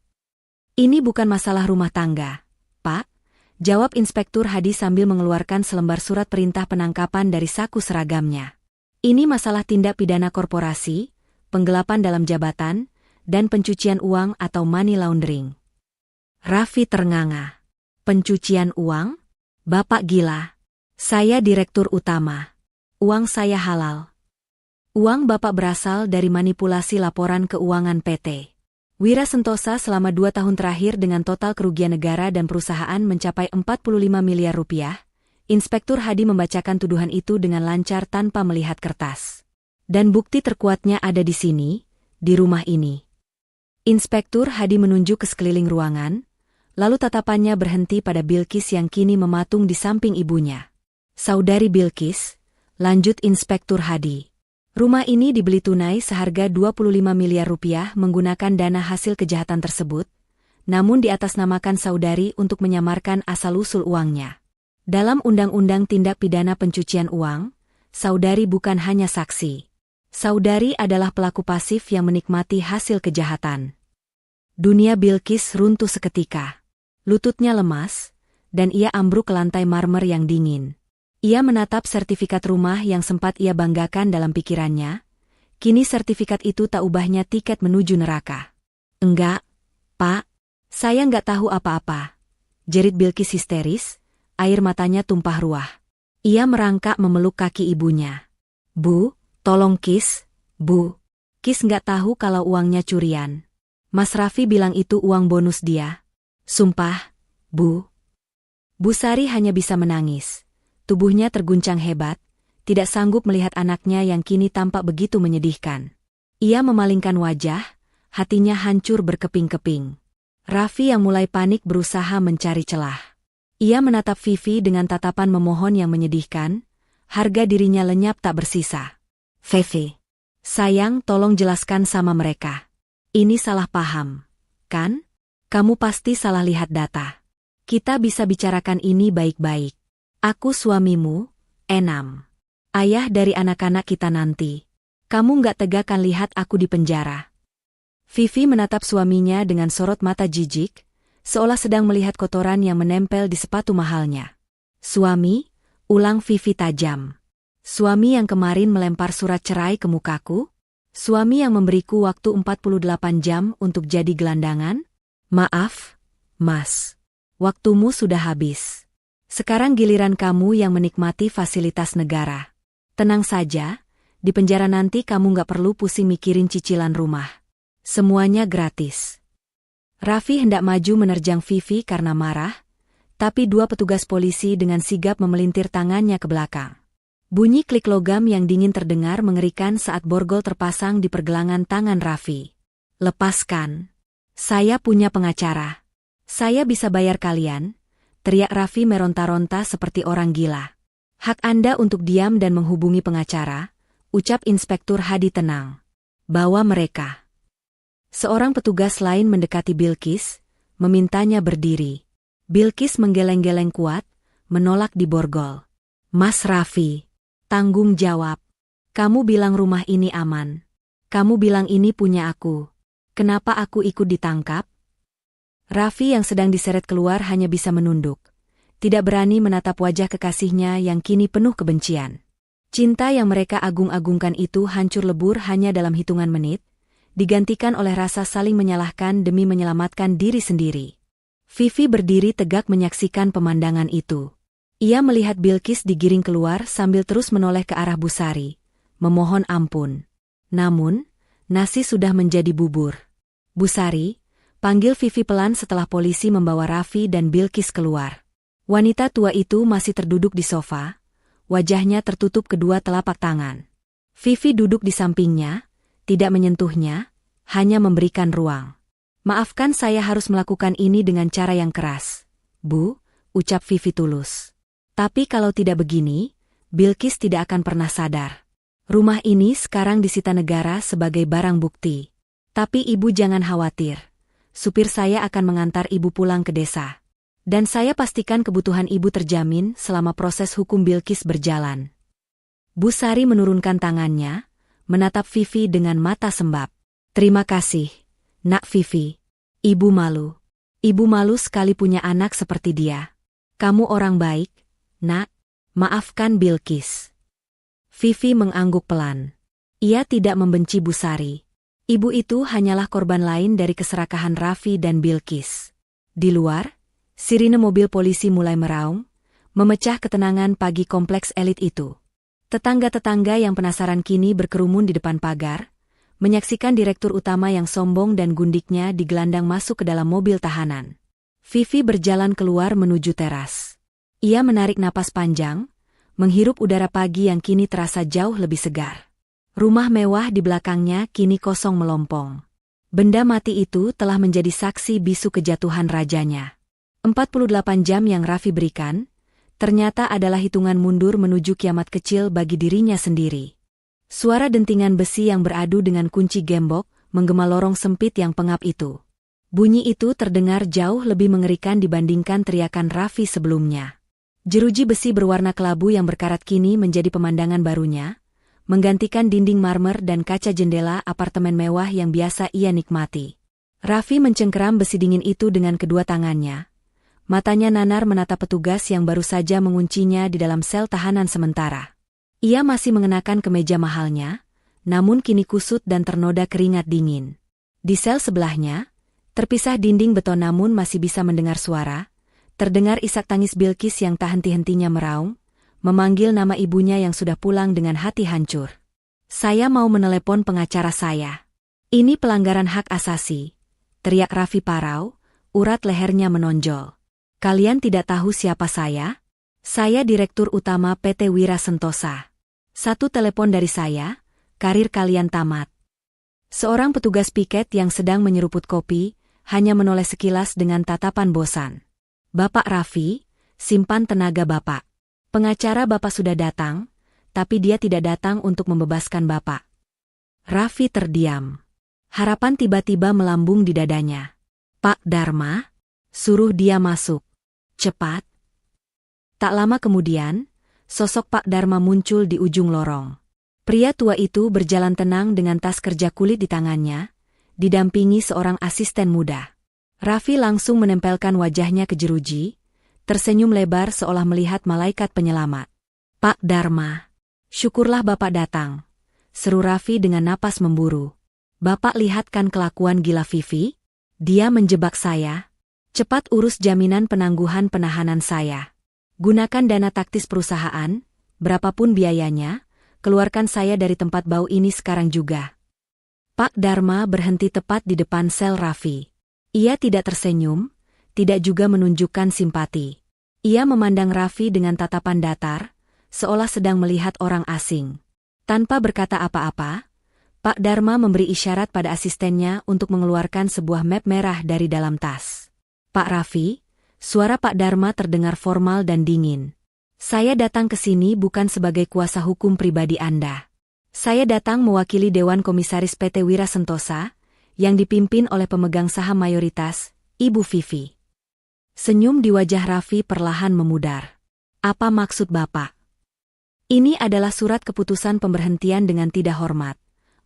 "Ini bukan masalah rumah tangga, Pak," jawab Inspektur Hadi sambil mengeluarkan selembar surat perintah penangkapan dari saku seragamnya. "Ini masalah tindak pidana korporasi, penggelapan dalam jabatan, dan pencucian uang atau money laundering." Raffi ternganga. "Pencucian uang? Bapak gila. Saya direktur utama. Uang saya halal. Uang Bapak berasal dari manipulasi laporan keuangan PT Wira Sentosa selama 2 tahun terakhir dengan total kerugian negara dan perusahaan mencapai 45 miliar rupiah." Inspektur Hadi membacakan tuduhan itu dengan lancar tanpa melihat kertas. "Dan bukti terkuatnya ada di sini, di rumah ini." Inspektur Hadi menunjuk ke sekeliling ruangan, lalu tatapannya berhenti pada Bilqis yang kini mematung di samping ibunya. "Saudari Bilqis," lanjut Inspektur Hadi, "rumah ini dibeli tunai seharga 25 miliar rupiah menggunakan dana hasil kejahatan tersebut, namun diatasnamakan saudari untuk menyamarkan asal-usul uangnya. Dalam Undang-Undang Tindak Pidana Pencucian Uang, saudari bukan hanya saksi. Saudari adalah pelaku pasif yang menikmati hasil kejahatan." Dunia Bilqis runtuh seketika. Lututnya lemas, dan ia ambruk ke lantai marmer yang dingin. Ia menatap sertifikat rumah yang sempat ia banggakan dalam pikirannya. Kini sertifikat itu tak ubahnya tiket menuju neraka. "Enggak, Pak. Saya nggak tahu apa-apa," jerit Bilqis histeris, air matanya tumpah ruah. Ia merangkak memeluk kaki ibunya. "Bu, tolong Kis, Bu. Kis nggak tahu kalau uangnya curian. Mas Raffi bilang itu uang bonus dia. Sumpah, Bu." Bu Sari hanya bisa menangis. Tubuhnya terguncang hebat, tidak sanggup melihat anaknya yang kini tampak begitu menyedihkan. Ia memalingkan wajah, hatinya hancur berkeping-keping. Raffi yang mulai panik berusaha mencari celah. Ia menatap Vivi dengan tatapan memohon yang menyedihkan, harga dirinya lenyap tak bersisa. "Vivi, sayang, tolong jelaskan sama mereka. Ini salah paham, kan? Kamu pasti salah lihat data. Kita bisa bicarakan ini baik-baik. Aku suamimu, Enam. Ayah dari anak-anak kita nanti. Kamu nggak tega kan lihat aku di penjara?" Vivi menatap suaminya dengan sorot mata jijik, seolah sedang melihat kotoran yang menempel di sepatu mahalnya. "Suami?" ulang Vivi tajam. "Suami yang kemarin melempar surat cerai ke mukaku? Suami yang memberiku waktu 48 jam untuk jadi gelandangan? Maaf, Mas. Waktumu sudah habis. Sekarang giliran kamu yang menikmati fasilitas negara. Tenang saja, di penjara nanti kamu nggak perlu pusing mikirin cicilan rumah. Semuanya gratis." Raffi hendak maju menerjang Vivi karena marah, tapi 2 petugas polisi dengan sigap memelintir tangannya ke belakang. Bunyi klik logam yang dingin terdengar mengerikan saat borgol terpasang di pergelangan tangan Raffi. "Lepaskan. Saya punya pengacara. Saya bisa bayar kalian, teriak Raffi meronta-ronta seperti orang gila. Hak Anda untuk diam dan menghubungi pengacara, ucap Inspektur Hadi tenang. Bawa mereka. Seorang petugas lain mendekati Bilqis, memintanya berdiri. Bilqis menggeleng-geleng kuat, menolak diborgol. Mas Raffi, tanggung jawab. Kamu bilang rumah ini aman. Kamu bilang ini punya aku. Kenapa aku ikut ditangkap? Raffi yang sedang diseret keluar hanya bisa menunduk. Tidak berani menatap wajah kekasihnya yang kini penuh kebencian. Cinta yang mereka agung-agungkan itu hancur lebur hanya dalam hitungan menit, digantikan oleh rasa saling menyalahkan demi menyelamatkan diri sendiri. Vivi berdiri tegak menyaksikan pemandangan itu. Ia melihat Bilqis digiring keluar sambil terus menoleh ke arah Busari, memohon ampun. Namun, nasi sudah menjadi bubur. Busari, panggil Vivi pelan setelah polisi membawa Raffi dan Bilqis keluar. Wanita tua itu masih terduduk di sofa, wajahnya tertutup kedua telapak tangan. Vivi duduk di sampingnya, tidak menyentuhnya, hanya memberikan ruang. Maafkan saya harus melakukan ini dengan cara yang keras, Bu, ucap Vivi tulus. Tapi kalau tidak begini, Bilqis tidak akan pernah sadar. Rumah ini sekarang disita negara sebagai barang bukti. Tapi Ibu jangan khawatir. Supir saya akan mengantar Ibu pulang ke desa. Dan saya pastikan kebutuhan Ibu terjamin selama proses hukum Bilqis berjalan. Busari menurunkan tangannya, menatap Vivi dengan mata sembab. Terima kasih, Nak Vivi. Ibu malu. Ibu malu sekali punya anak seperti dia. Kamu orang baik, Nak. Maafkan Bilqis. Vivi mengangguk pelan. Ia tidak membenci Busari. Ibu itu hanyalah korban lain dari keserakahan Raffi dan Bilqis. Di luar, sirine mobil polisi mulai meraung, memecah ketenangan pagi kompleks elit itu. Tetangga-tetangga yang penasaran kini berkerumun di depan pagar, menyaksikan direktur utama yang sombong dan gundiknya digelandang masuk ke dalam mobil tahanan. Vivi berjalan keluar menuju teras. Ia menarik napas panjang, menghirup udara pagi yang kini terasa jauh lebih segar. Rumah mewah di belakangnya kini kosong melompong. Benda mati itu telah menjadi saksi bisu kejatuhan rajanya. 48 jam yang Raffi berikan, ternyata adalah hitungan mundur menuju kiamat kecil bagi dirinya sendiri. Suara dentingan besi yang beradu dengan kunci gembok menggema lorong sempit yang pengap itu. Bunyi itu terdengar jauh lebih mengerikan dibandingkan teriakan Raffi sebelumnya. Jeruji besi berwarna kelabu yang berkarat kini menjadi pemandangan barunya, menggantikan dinding marmer dan kaca jendela apartemen mewah yang biasa ia nikmati. Raffi mencengkeram besi dingin itu dengan kedua tangannya. Matanya nanar menatap petugas yang baru saja menguncinya di dalam sel tahanan sementara. Ia masih mengenakan kemeja mahalnya, namun kini kusut dan ternoda keringat dingin. Di sel sebelahnya, terpisah dinding beton namun masih bisa mendengar suara, terdengar isak tangis Bilqis yang tak henti-hentinya meraung, memanggil nama ibunya yang sudah pulang dengan hati hancur. Saya mau menelepon pengacara saya. Ini pelanggaran hak asasi, teriak Raffi parau, urat lehernya menonjol. Kalian tidak tahu siapa saya? Saya Direktur Utama PT Wira Sentosa. Satu telepon dari saya, karir kalian tamat. Seorang petugas piket yang sedang menyeruput kopi, hanya menoleh sekilas dengan tatapan bosan. Bapak Raffi, simpan tenaga Bapak. Pengacara Bapak sudah datang, tapi dia tidak datang untuk membebaskan Bapak. Raffi terdiam. Harapan tiba-tiba melambung di dadanya. Pak Dharma, suruh dia masuk. Cepat. Tak lama kemudian, sosok Pak Dharma muncul di ujung lorong. Pria tua itu berjalan tenang dengan tas kerja kulit di tangannya, didampingi seorang asisten muda. Raffi langsung menempelkan wajahnya ke jeruji, tersenyum lebar seolah melihat malaikat penyelamat. Pak Dharma, syukurlah Bapak datang, seru Raffi dengan napas memburu. Bapak lihatkan kelakuan gila Vivi? Dia menjebak saya. Cepat urus jaminan penangguhan penahanan saya. Gunakan dana taktis perusahaan, berapapun biayanya, keluarkan saya dari tempat bau ini sekarang juga. Pak Dharma berhenti tepat di depan sel Raffi. Ia tidak tersenyum, tidak juga menunjukkan simpati. Ia memandang Raffi dengan tatapan datar, seolah sedang melihat orang asing. Tanpa berkata apa-apa, Pak Dharma memberi isyarat pada asistennya untuk mengeluarkan sebuah map merah dari dalam tas. Pak Raffi, suara Pak Dharma terdengar formal dan dingin. Saya datang ke sini bukan sebagai kuasa hukum pribadi Anda. Saya datang mewakili Dewan Komisaris PT Wira Sentosa, yang dipimpin oleh pemegang saham mayoritas, Ibu Vivi. Senyum di wajah Raffi perlahan memudar. Apa maksud Bapak? Ini adalah surat keputusan pemberhentian dengan tidak hormat,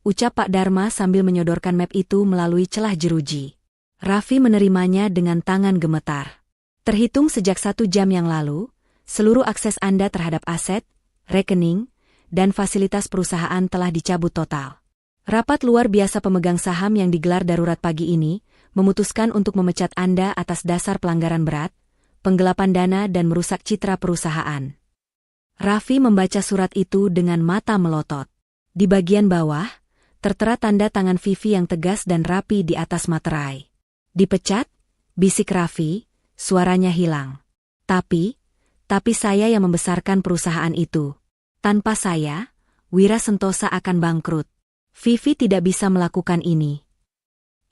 ucap Pak Dharma sambil menyodorkan map itu melalui celah jeruji. Raffi menerimanya dengan tangan gemetar. Terhitung sejak 1 jam yang lalu, seluruh akses Anda terhadap aset, rekening, dan fasilitas perusahaan telah dicabut total. Rapat luar biasa pemegang saham yang digelar darurat pagi ini, memutuskan untuk memecat Anda atas dasar pelanggaran berat, penggelapan dana dan merusak citra perusahaan. Raffi membaca surat itu dengan mata melotot. Di bagian bawah, tertera tanda tangan Vivi yang tegas dan rapi di atas materai. Dipecat? Bisik Raffi, suaranya hilang. Tapi saya yang membesarkan perusahaan itu. Tanpa saya, Wira Sentosa akan bangkrut. Vivi tidak bisa melakukan ini.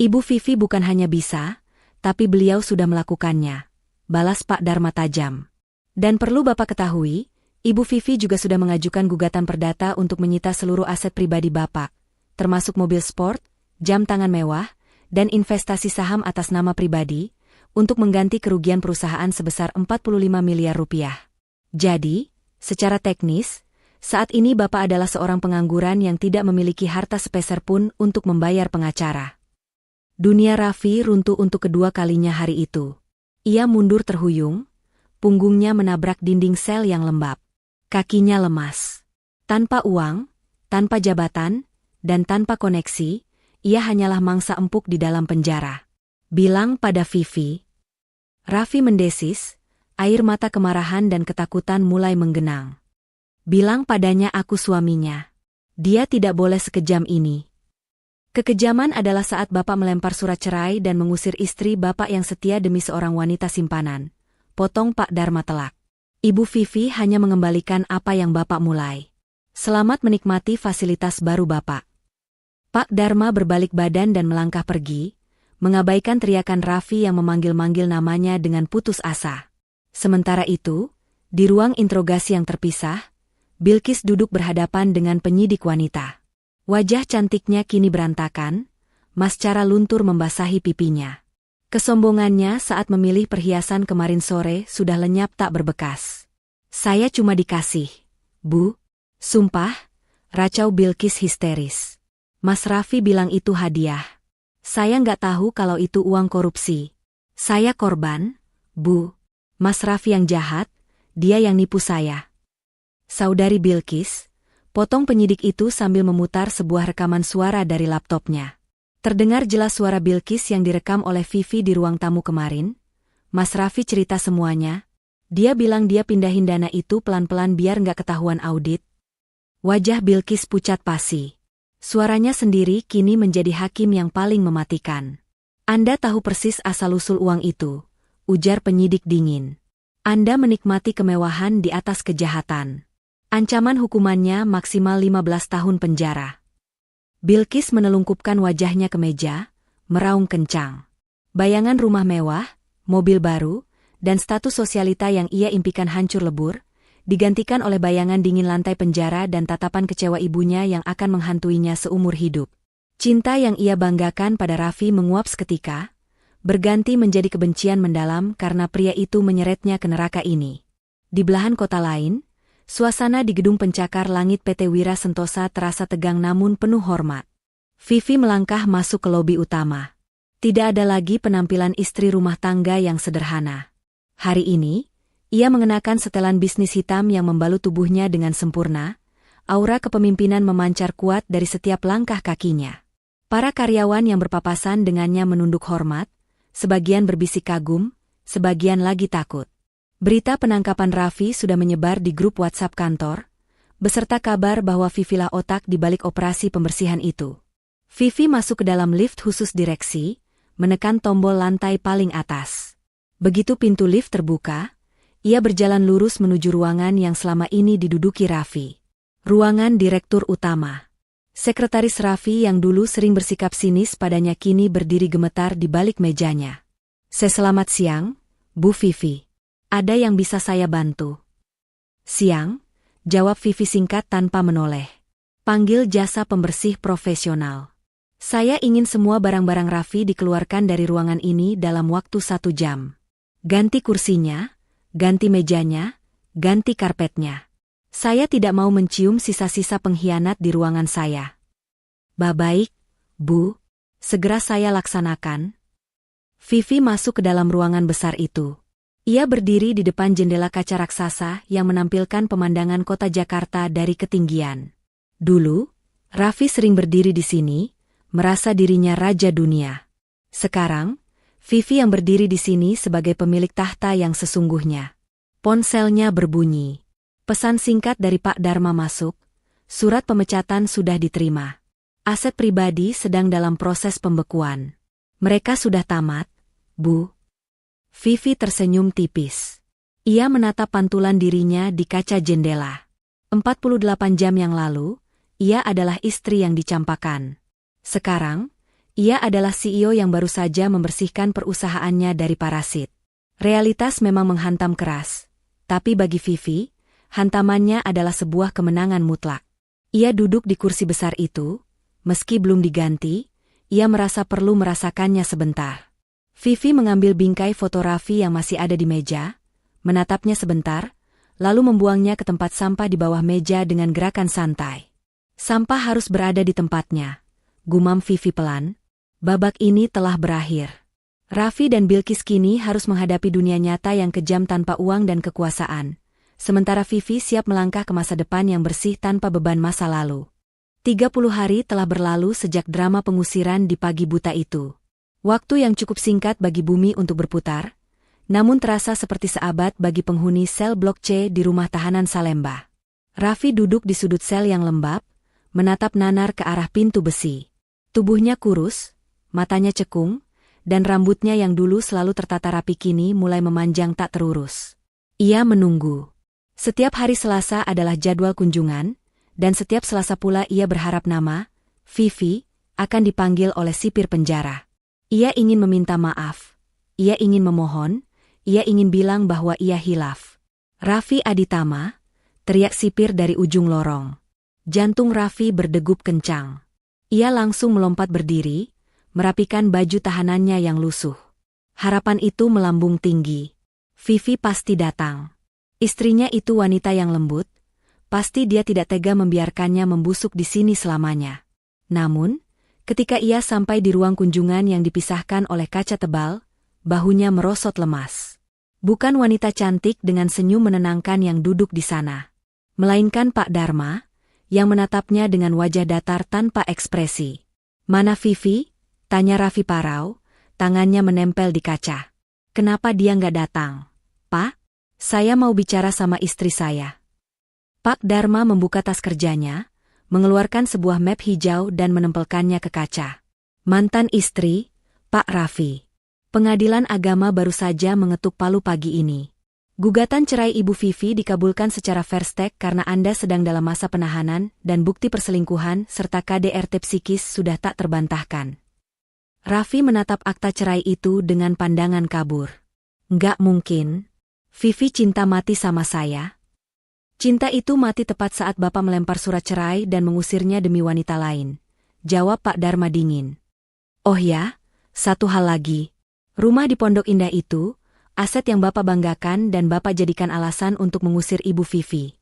Ibu Vivi bukan hanya bisa, tapi beliau sudah melakukannya. Balas Pak Dharma tajam. Dan perlu Bapak ketahui, Ibu Vivi juga sudah mengajukan gugatan perdata untuk menyita seluruh aset pribadi Bapak, termasuk mobil sport, jam tangan mewah, dan investasi saham atas nama pribadi, untuk mengganti kerugian perusahaan sebesar 45 miliar rupiah. Jadi, secara teknis, saat ini Bapak adalah seorang pengangguran yang tidak memiliki harta sepeser pun untuk membayar pengacara. Dunia Raffi runtuh untuk kedua kalinya hari itu. Ia mundur terhuyung, punggungnya menabrak dinding sel yang lembab. Kakinya lemas. Tanpa uang, tanpa jabatan, dan tanpa koneksi, ia hanyalah mangsa empuk di dalam penjara. Bilang pada Vivi. Raffi mendesis, air mata kemarahan dan ketakutan mulai menggenang. Bilang padanya aku suaminya. Dia tidak boleh sekejam ini. Kekejaman adalah saat Bapak melempar surat cerai dan mengusir istri Bapak yang setia demi seorang wanita simpanan. Potong Pak Dharma telak. Ibu Vivi hanya mengembalikan apa yang Bapak mulai. Selamat menikmati fasilitas baru Bapak. Pak Dharma berbalik badan dan melangkah pergi, mengabaikan teriakan Raffi yang memanggil-manggil namanya dengan putus asa. Sementara itu, di ruang interogasi yang terpisah, Bilqis duduk berhadapan dengan penyidik wanita. Wajah cantiknya kini berantakan, mascara luntur membasahi pipinya. Kesombongannya saat memilih perhiasan kemarin sore sudah lenyap tak berbekas. Saya cuma dikasih, Bu. Sumpah, racau Bilqis histeris. Mas Raffi bilang itu hadiah. Saya nggak tahu kalau itu uang korupsi. Saya korban, Bu. Mas Raffi yang jahat, dia yang nipu saya. Saudari Bilqis, potong penyidik itu sambil memutar sebuah rekaman suara dari laptopnya. Terdengar jelas suara Bilqis yang direkam oleh Vivi di ruang tamu kemarin. Mas Raffi cerita semuanya. Dia bilang dia pindahin dana itu pelan-pelan biar nggak ketahuan audit. Wajah Bilqis pucat pasi. Suaranya sendiri kini menjadi hakim yang paling mematikan. Anda tahu persis asal-usul uang itu, ujar penyidik dingin. Anda menikmati kemewahan di atas kejahatan. Ancaman hukumannya maksimal 15 tahun penjara. Bilqis menelungkupkan wajahnya ke meja, meraung kencang. Bayangan rumah mewah, mobil baru, dan status sosialita yang ia impikan hancur lebur, digantikan oleh bayangan dingin lantai penjara dan tatapan kecewa ibunya yang akan menghantuinya seumur hidup. Cinta yang ia banggakan pada Raffi menguap seketika, berganti menjadi kebencian mendalam karena pria itu menyeretnya ke neraka ini. Di belahan kota lain, suasana di gedung pencakar langit PT Wira Sentosa terasa tegang namun penuh hormat. Vivi melangkah masuk ke lobi utama. Tidak ada lagi penampilan istri rumah tangga yang sederhana. Hari ini, ia mengenakan setelan bisnis hitam yang membalut tubuhnya dengan sempurna, aura kepemimpinan memancar kuat dari setiap langkah kakinya. Para karyawan yang berpapasan dengannya menunduk hormat, sebagian berbisik kagum, sebagian lagi takut. Berita penangkapan Raffi sudah menyebar di grup WhatsApp kantor, beserta kabar bahwa Vivilah otak di balik operasi pembersihan itu. Vivi masuk ke dalam lift khusus direksi, menekan tombol lantai paling atas. Begitu pintu lift terbuka, ia berjalan lurus menuju ruangan yang selama ini diduduki Raffi. Ruangan direktur utama. Sekretaris Raffi yang dulu sering bersikap sinis padanya kini berdiri gemetar di balik mejanya. Selamat siang, Bu Vivi. Ada yang bisa saya bantu? Siang, jawab Vivi singkat tanpa menoleh. Panggil jasa pembersih profesional. Saya ingin semua barang-barang Raffi dikeluarkan dari ruangan ini dalam waktu 1 jam. Ganti kursinya, ganti mejanya, ganti karpetnya. Saya tidak mau mencium sisa-sisa pengkhianat di ruangan saya. Baik, Bu. Segera saya laksanakan. Vivi masuk ke dalam ruangan besar itu. Ia berdiri di depan jendela kaca raksasa yang menampilkan pemandangan kota Jakarta dari ketinggian. Dulu, Raffi sering berdiri di sini, merasa dirinya raja dunia. Sekarang, Vivi yang berdiri di sini sebagai pemilik tahta yang sesungguhnya. Ponselnya berbunyi. Pesan singkat dari Pak Dharma masuk. Surat pemecatan sudah diterima. Aset pribadi sedang dalam proses pembekuan. Mereka sudah tamat, Bu. Vivi tersenyum tipis. Ia menatap pantulan dirinya di kaca jendela. 48 jam yang lalu, ia adalah istri yang dicampakan. Sekarang, ia adalah CEO yang baru saja membersihkan perusahaannya dari parasit. Realitas memang menghantam keras, tapi bagi Vivi, hantamannya adalah sebuah kemenangan mutlak. Ia duduk di kursi besar itu, meski belum diganti, ia merasa perlu merasakannya sebentar. Vivi mengambil bingkai foto Raffi yang masih ada di meja, menatapnya sebentar, lalu membuangnya ke tempat sampah di bawah meja dengan gerakan santai. Sampah harus berada di tempatnya, gumam Vivi pelan. Babak ini telah berakhir. Raffi dan Bilqis kini harus menghadapi dunia nyata yang kejam tanpa uang dan kekuasaan. Sementara Vivi siap melangkah ke masa depan yang bersih tanpa beban masa lalu. 30 hari telah berlalu sejak drama pengusiran di pagi buta itu. Waktu yang cukup singkat bagi bumi untuk berputar, namun terasa seperti seabad bagi penghuni sel Blok C di rumah tahanan Salemba. Raffi duduk di sudut sel yang lembab, menatap nanar ke arah pintu besi. Tubuhnya kurus, matanya cekung, dan rambutnya yang dulu selalu tertata rapi kini mulai memanjang tak terurus. Ia menunggu. Setiap hari Selasa adalah jadwal kunjungan, dan setiap Selasa pula ia berharap nama, Vivi, akan dipanggil oleh sipir penjara. Ia ingin meminta maaf. Ia ingin memohon. Ia ingin bilang bahwa ia hilaf. Raffi Aditama, teriak sipir dari ujung lorong. Jantung Raffi berdegup kencang. Ia langsung melompat berdiri, merapikan baju tahanannya yang lusuh. Harapan itu melambung tinggi. Vivi pasti datang. Istrinya itu wanita yang lembut, pasti dia tidak tega membiarkannya membusuk di sini selamanya. Namun, ketika ia sampai di ruang kunjungan yang dipisahkan oleh kaca tebal, bahunya merosot lemas. Bukan wanita cantik dengan senyum menenangkan yang duduk di sana, melainkan Pak Dharma, yang menatapnya dengan wajah datar tanpa ekspresi. Mana Vivi? Tanya Raffi parau, tangannya menempel di kaca. Kenapa dia nggak datang? Pak, saya mau bicara sama istri saya. Pak Dharma membuka tas kerjanya, mengeluarkan sebuah map hijau dan menempelkannya ke kaca. Mantan istri, Pak Raffi. Pengadilan Agama baru saja mengetuk palu pagi ini. Gugatan cerai Ibu Vivi dikabulkan secara fair stake karena Anda sedang dalam masa penahanan dan bukti perselingkuhan serta KDRT psikis sudah tak terbantahkan. Raffi menatap akta cerai itu dengan pandangan kabur. Nggak mungkin. Vivi cinta mati sama saya. Cinta itu mati tepat saat Bapak melempar surat cerai dan mengusirnya demi wanita lain. Jawab Pak Dharma dingin. Oh ya, satu hal lagi. Rumah di Pondok Indah itu, aset yang Bapak banggakan dan Bapak jadikan alasan untuk mengusir Ibu Vivi.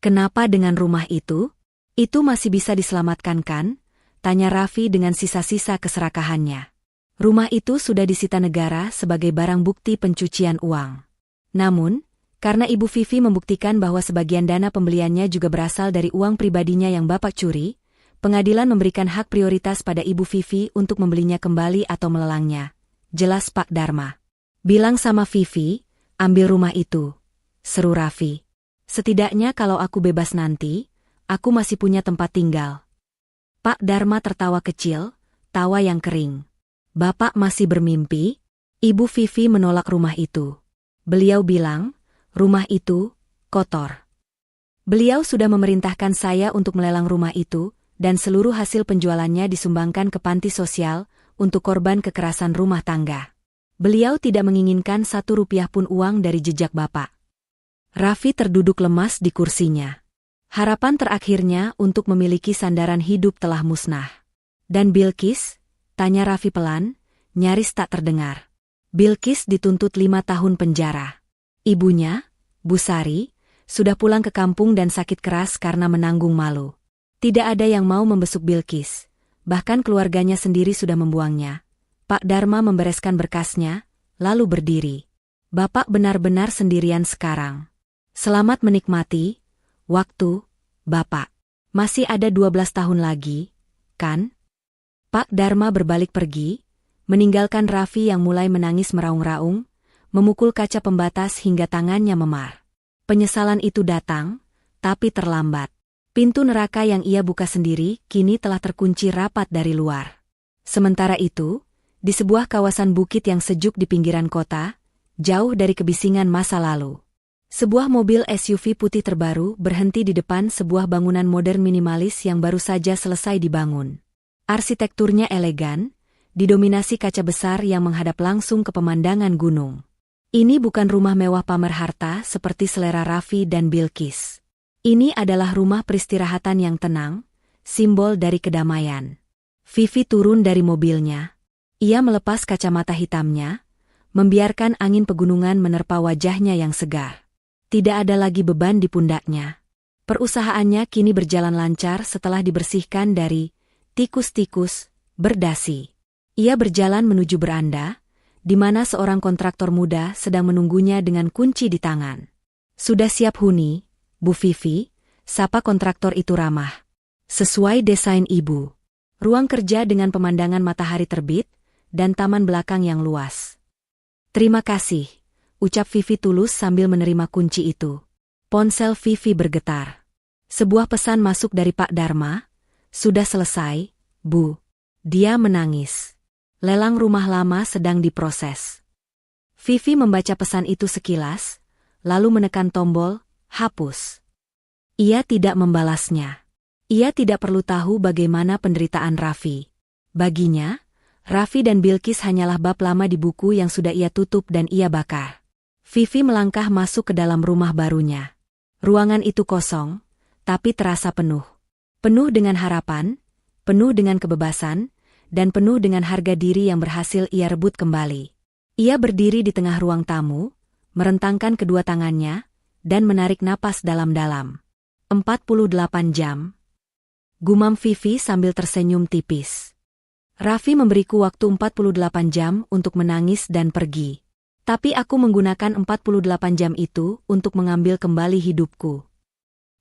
Kenapa dengan rumah itu? Itu masih bisa diselamatkan kan? Tanya Raffi dengan sisa-sisa keserakahannya. Rumah itu sudah disita negara sebagai barang bukti pencucian uang. Namun, karena Ibu Vivi membuktikan bahwa sebagian dana pembeliannya juga berasal dari uang pribadinya yang Bapak curi, pengadilan memberikan hak prioritas pada Ibu Vivi untuk membelinya kembali atau melelangnya. Jelas Pak Dharma. Bilang sama Vivi, ambil rumah itu. Seru Raffi. Setidaknya kalau aku bebas nanti, aku masih punya tempat tinggal. Pak Dharma tertawa kecil, tawa yang kering. Bapak masih bermimpi? Ibu Vivi menolak rumah itu. Beliau bilang, rumah itu kotor. Beliau sudah memerintahkan saya untuk melelang rumah itu, dan seluruh hasil penjualannya disumbangkan ke panti sosial untuk korban kekerasan rumah tangga. Beliau tidak menginginkan 1 rupiah pun uang dari jejak Bapak. Raffi terduduk lemas di kursinya. Harapan terakhirnya untuk memiliki sandaran hidup telah musnah. Dan Bilqis? Tanya Raffi pelan, nyaris tak terdengar. Bilqis dituntut 5 tahun penjara. Ibunya, Bu Sari, sudah pulang ke kampung dan sakit keras karena menanggung malu. Tidak ada yang mau membesuk Bilqis, bahkan keluarganya sendiri sudah membuangnya. Pak Dharma membereskan berkasnya, lalu berdiri. Bapak benar-benar sendirian sekarang. Selamat menikmati waktu, Bapak. Masih ada 12 tahun lagi, kan? Pak Dharma berbalik pergi, meninggalkan Raffi yang mulai menangis meraung-raung, memukul kaca pembatas hingga tangannya memar. Penyesalan itu datang, tapi terlambat. Pintu neraka yang ia buka sendiri kini telah terkunci rapat dari luar. Sementara itu, di sebuah kawasan bukit yang sejuk di pinggiran kota, jauh dari kebisingan masa lalu, sebuah mobil SUV putih terbaru berhenti di depan sebuah bangunan modern minimalis yang baru saja selesai dibangun. Arsitekturnya elegan, didominasi kaca besar yang menghadap langsung ke pemandangan gunung. Ini bukan rumah mewah pamer harta seperti selera Raffi dan Bilqis. Ini adalah rumah peristirahatan yang tenang, simbol dari kedamaian. Vivi turun dari mobilnya. Ia melepas kacamata hitamnya, membiarkan angin pegunungan menerpa wajahnya yang segar. Tidak ada lagi beban di pundaknya. Perusahaannya kini berjalan lancar setelah dibersihkan dari tikus-tikus berdasi. Ia berjalan menuju beranda, di mana seorang kontraktor muda sedang menunggunya dengan kunci di tangan. Sudah siap huni, Bu Vivi, sapa kontraktor itu ramah. Sesuai desain Ibu. Ruang kerja dengan pemandangan matahari terbit, dan taman belakang yang luas. Terima kasih, ucap Vivi tulus sambil menerima kunci itu. Ponsel Vivi bergetar. Sebuah pesan masuk dari Pak Dharma. Sudah selesai, Bu. Dia menangis. Lelang rumah lama sedang diproses. Vivi membaca pesan itu sekilas, lalu menekan tombol hapus. Ia tidak membalasnya. Ia tidak perlu tahu bagaimana penderitaan Raffi. Baginya, Raffi dan Bilqis hanyalah bab lama di buku yang sudah ia tutup dan ia bakar. Vivi melangkah masuk ke dalam rumah barunya. Ruangan itu kosong, tapi terasa penuh. Penuh dengan harapan, penuh dengan kebebasan, dan penuh dengan harga diri yang berhasil ia rebut kembali. Ia berdiri di tengah ruang tamu, merentangkan kedua tangannya, dan menarik napas dalam-dalam. 48 jam. Gumam Vivi sambil tersenyum tipis. Raffi memberiku waktu 48 jam untuk menangis dan pergi. Tapi aku menggunakan 48 jam itu untuk mengambil kembali hidupku.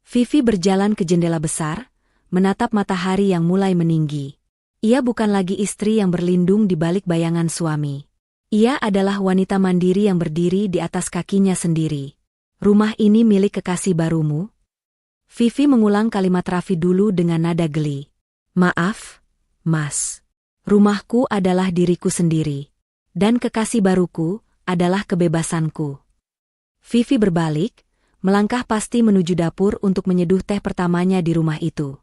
Vivi berjalan ke jendela besar, menatap matahari yang mulai meninggi. Ia bukan lagi istri yang berlindung di balik bayangan suami. Ia adalah wanita mandiri yang berdiri di atas kakinya sendiri. Rumah ini milik kekasih barumu? Vivi mengulang kalimat Raffi dulu dengan nada geli. Maaf, Mas. Rumahku adalah diriku sendiri. Dan kekasih baruku adalah kebebasanku. Vivi berbalik, melangkah pasti menuju dapur untuk menyeduh teh pertamanya di rumah itu.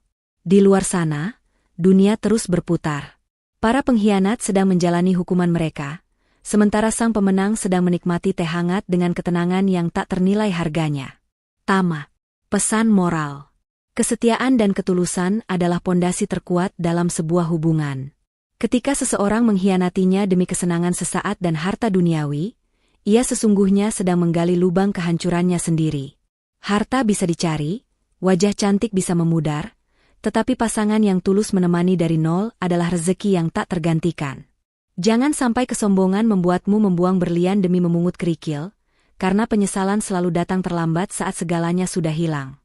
Di luar sana, dunia terus berputar. Para pengkhianat sedang menjalani hukuman mereka, sementara sang pemenang sedang menikmati teh hangat dengan ketenangan yang tak ternilai harganya. Tamat. Pesan moral. Kesetiaan dan ketulusan adalah pondasi terkuat dalam sebuah hubungan. Ketika seseorang mengkhianatinya demi kesenangan sesaat dan harta duniawi, ia sesungguhnya sedang menggali lubang kehancurannya sendiri. Harta bisa dicari, wajah cantik bisa memudar, tetapi pasangan yang tulus menemani dari nol adalah rezeki yang tak tergantikan. Jangan sampai kesombongan membuatmu membuang berlian demi memungut kerikil, karena penyesalan selalu datang terlambat saat segalanya sudah hilang.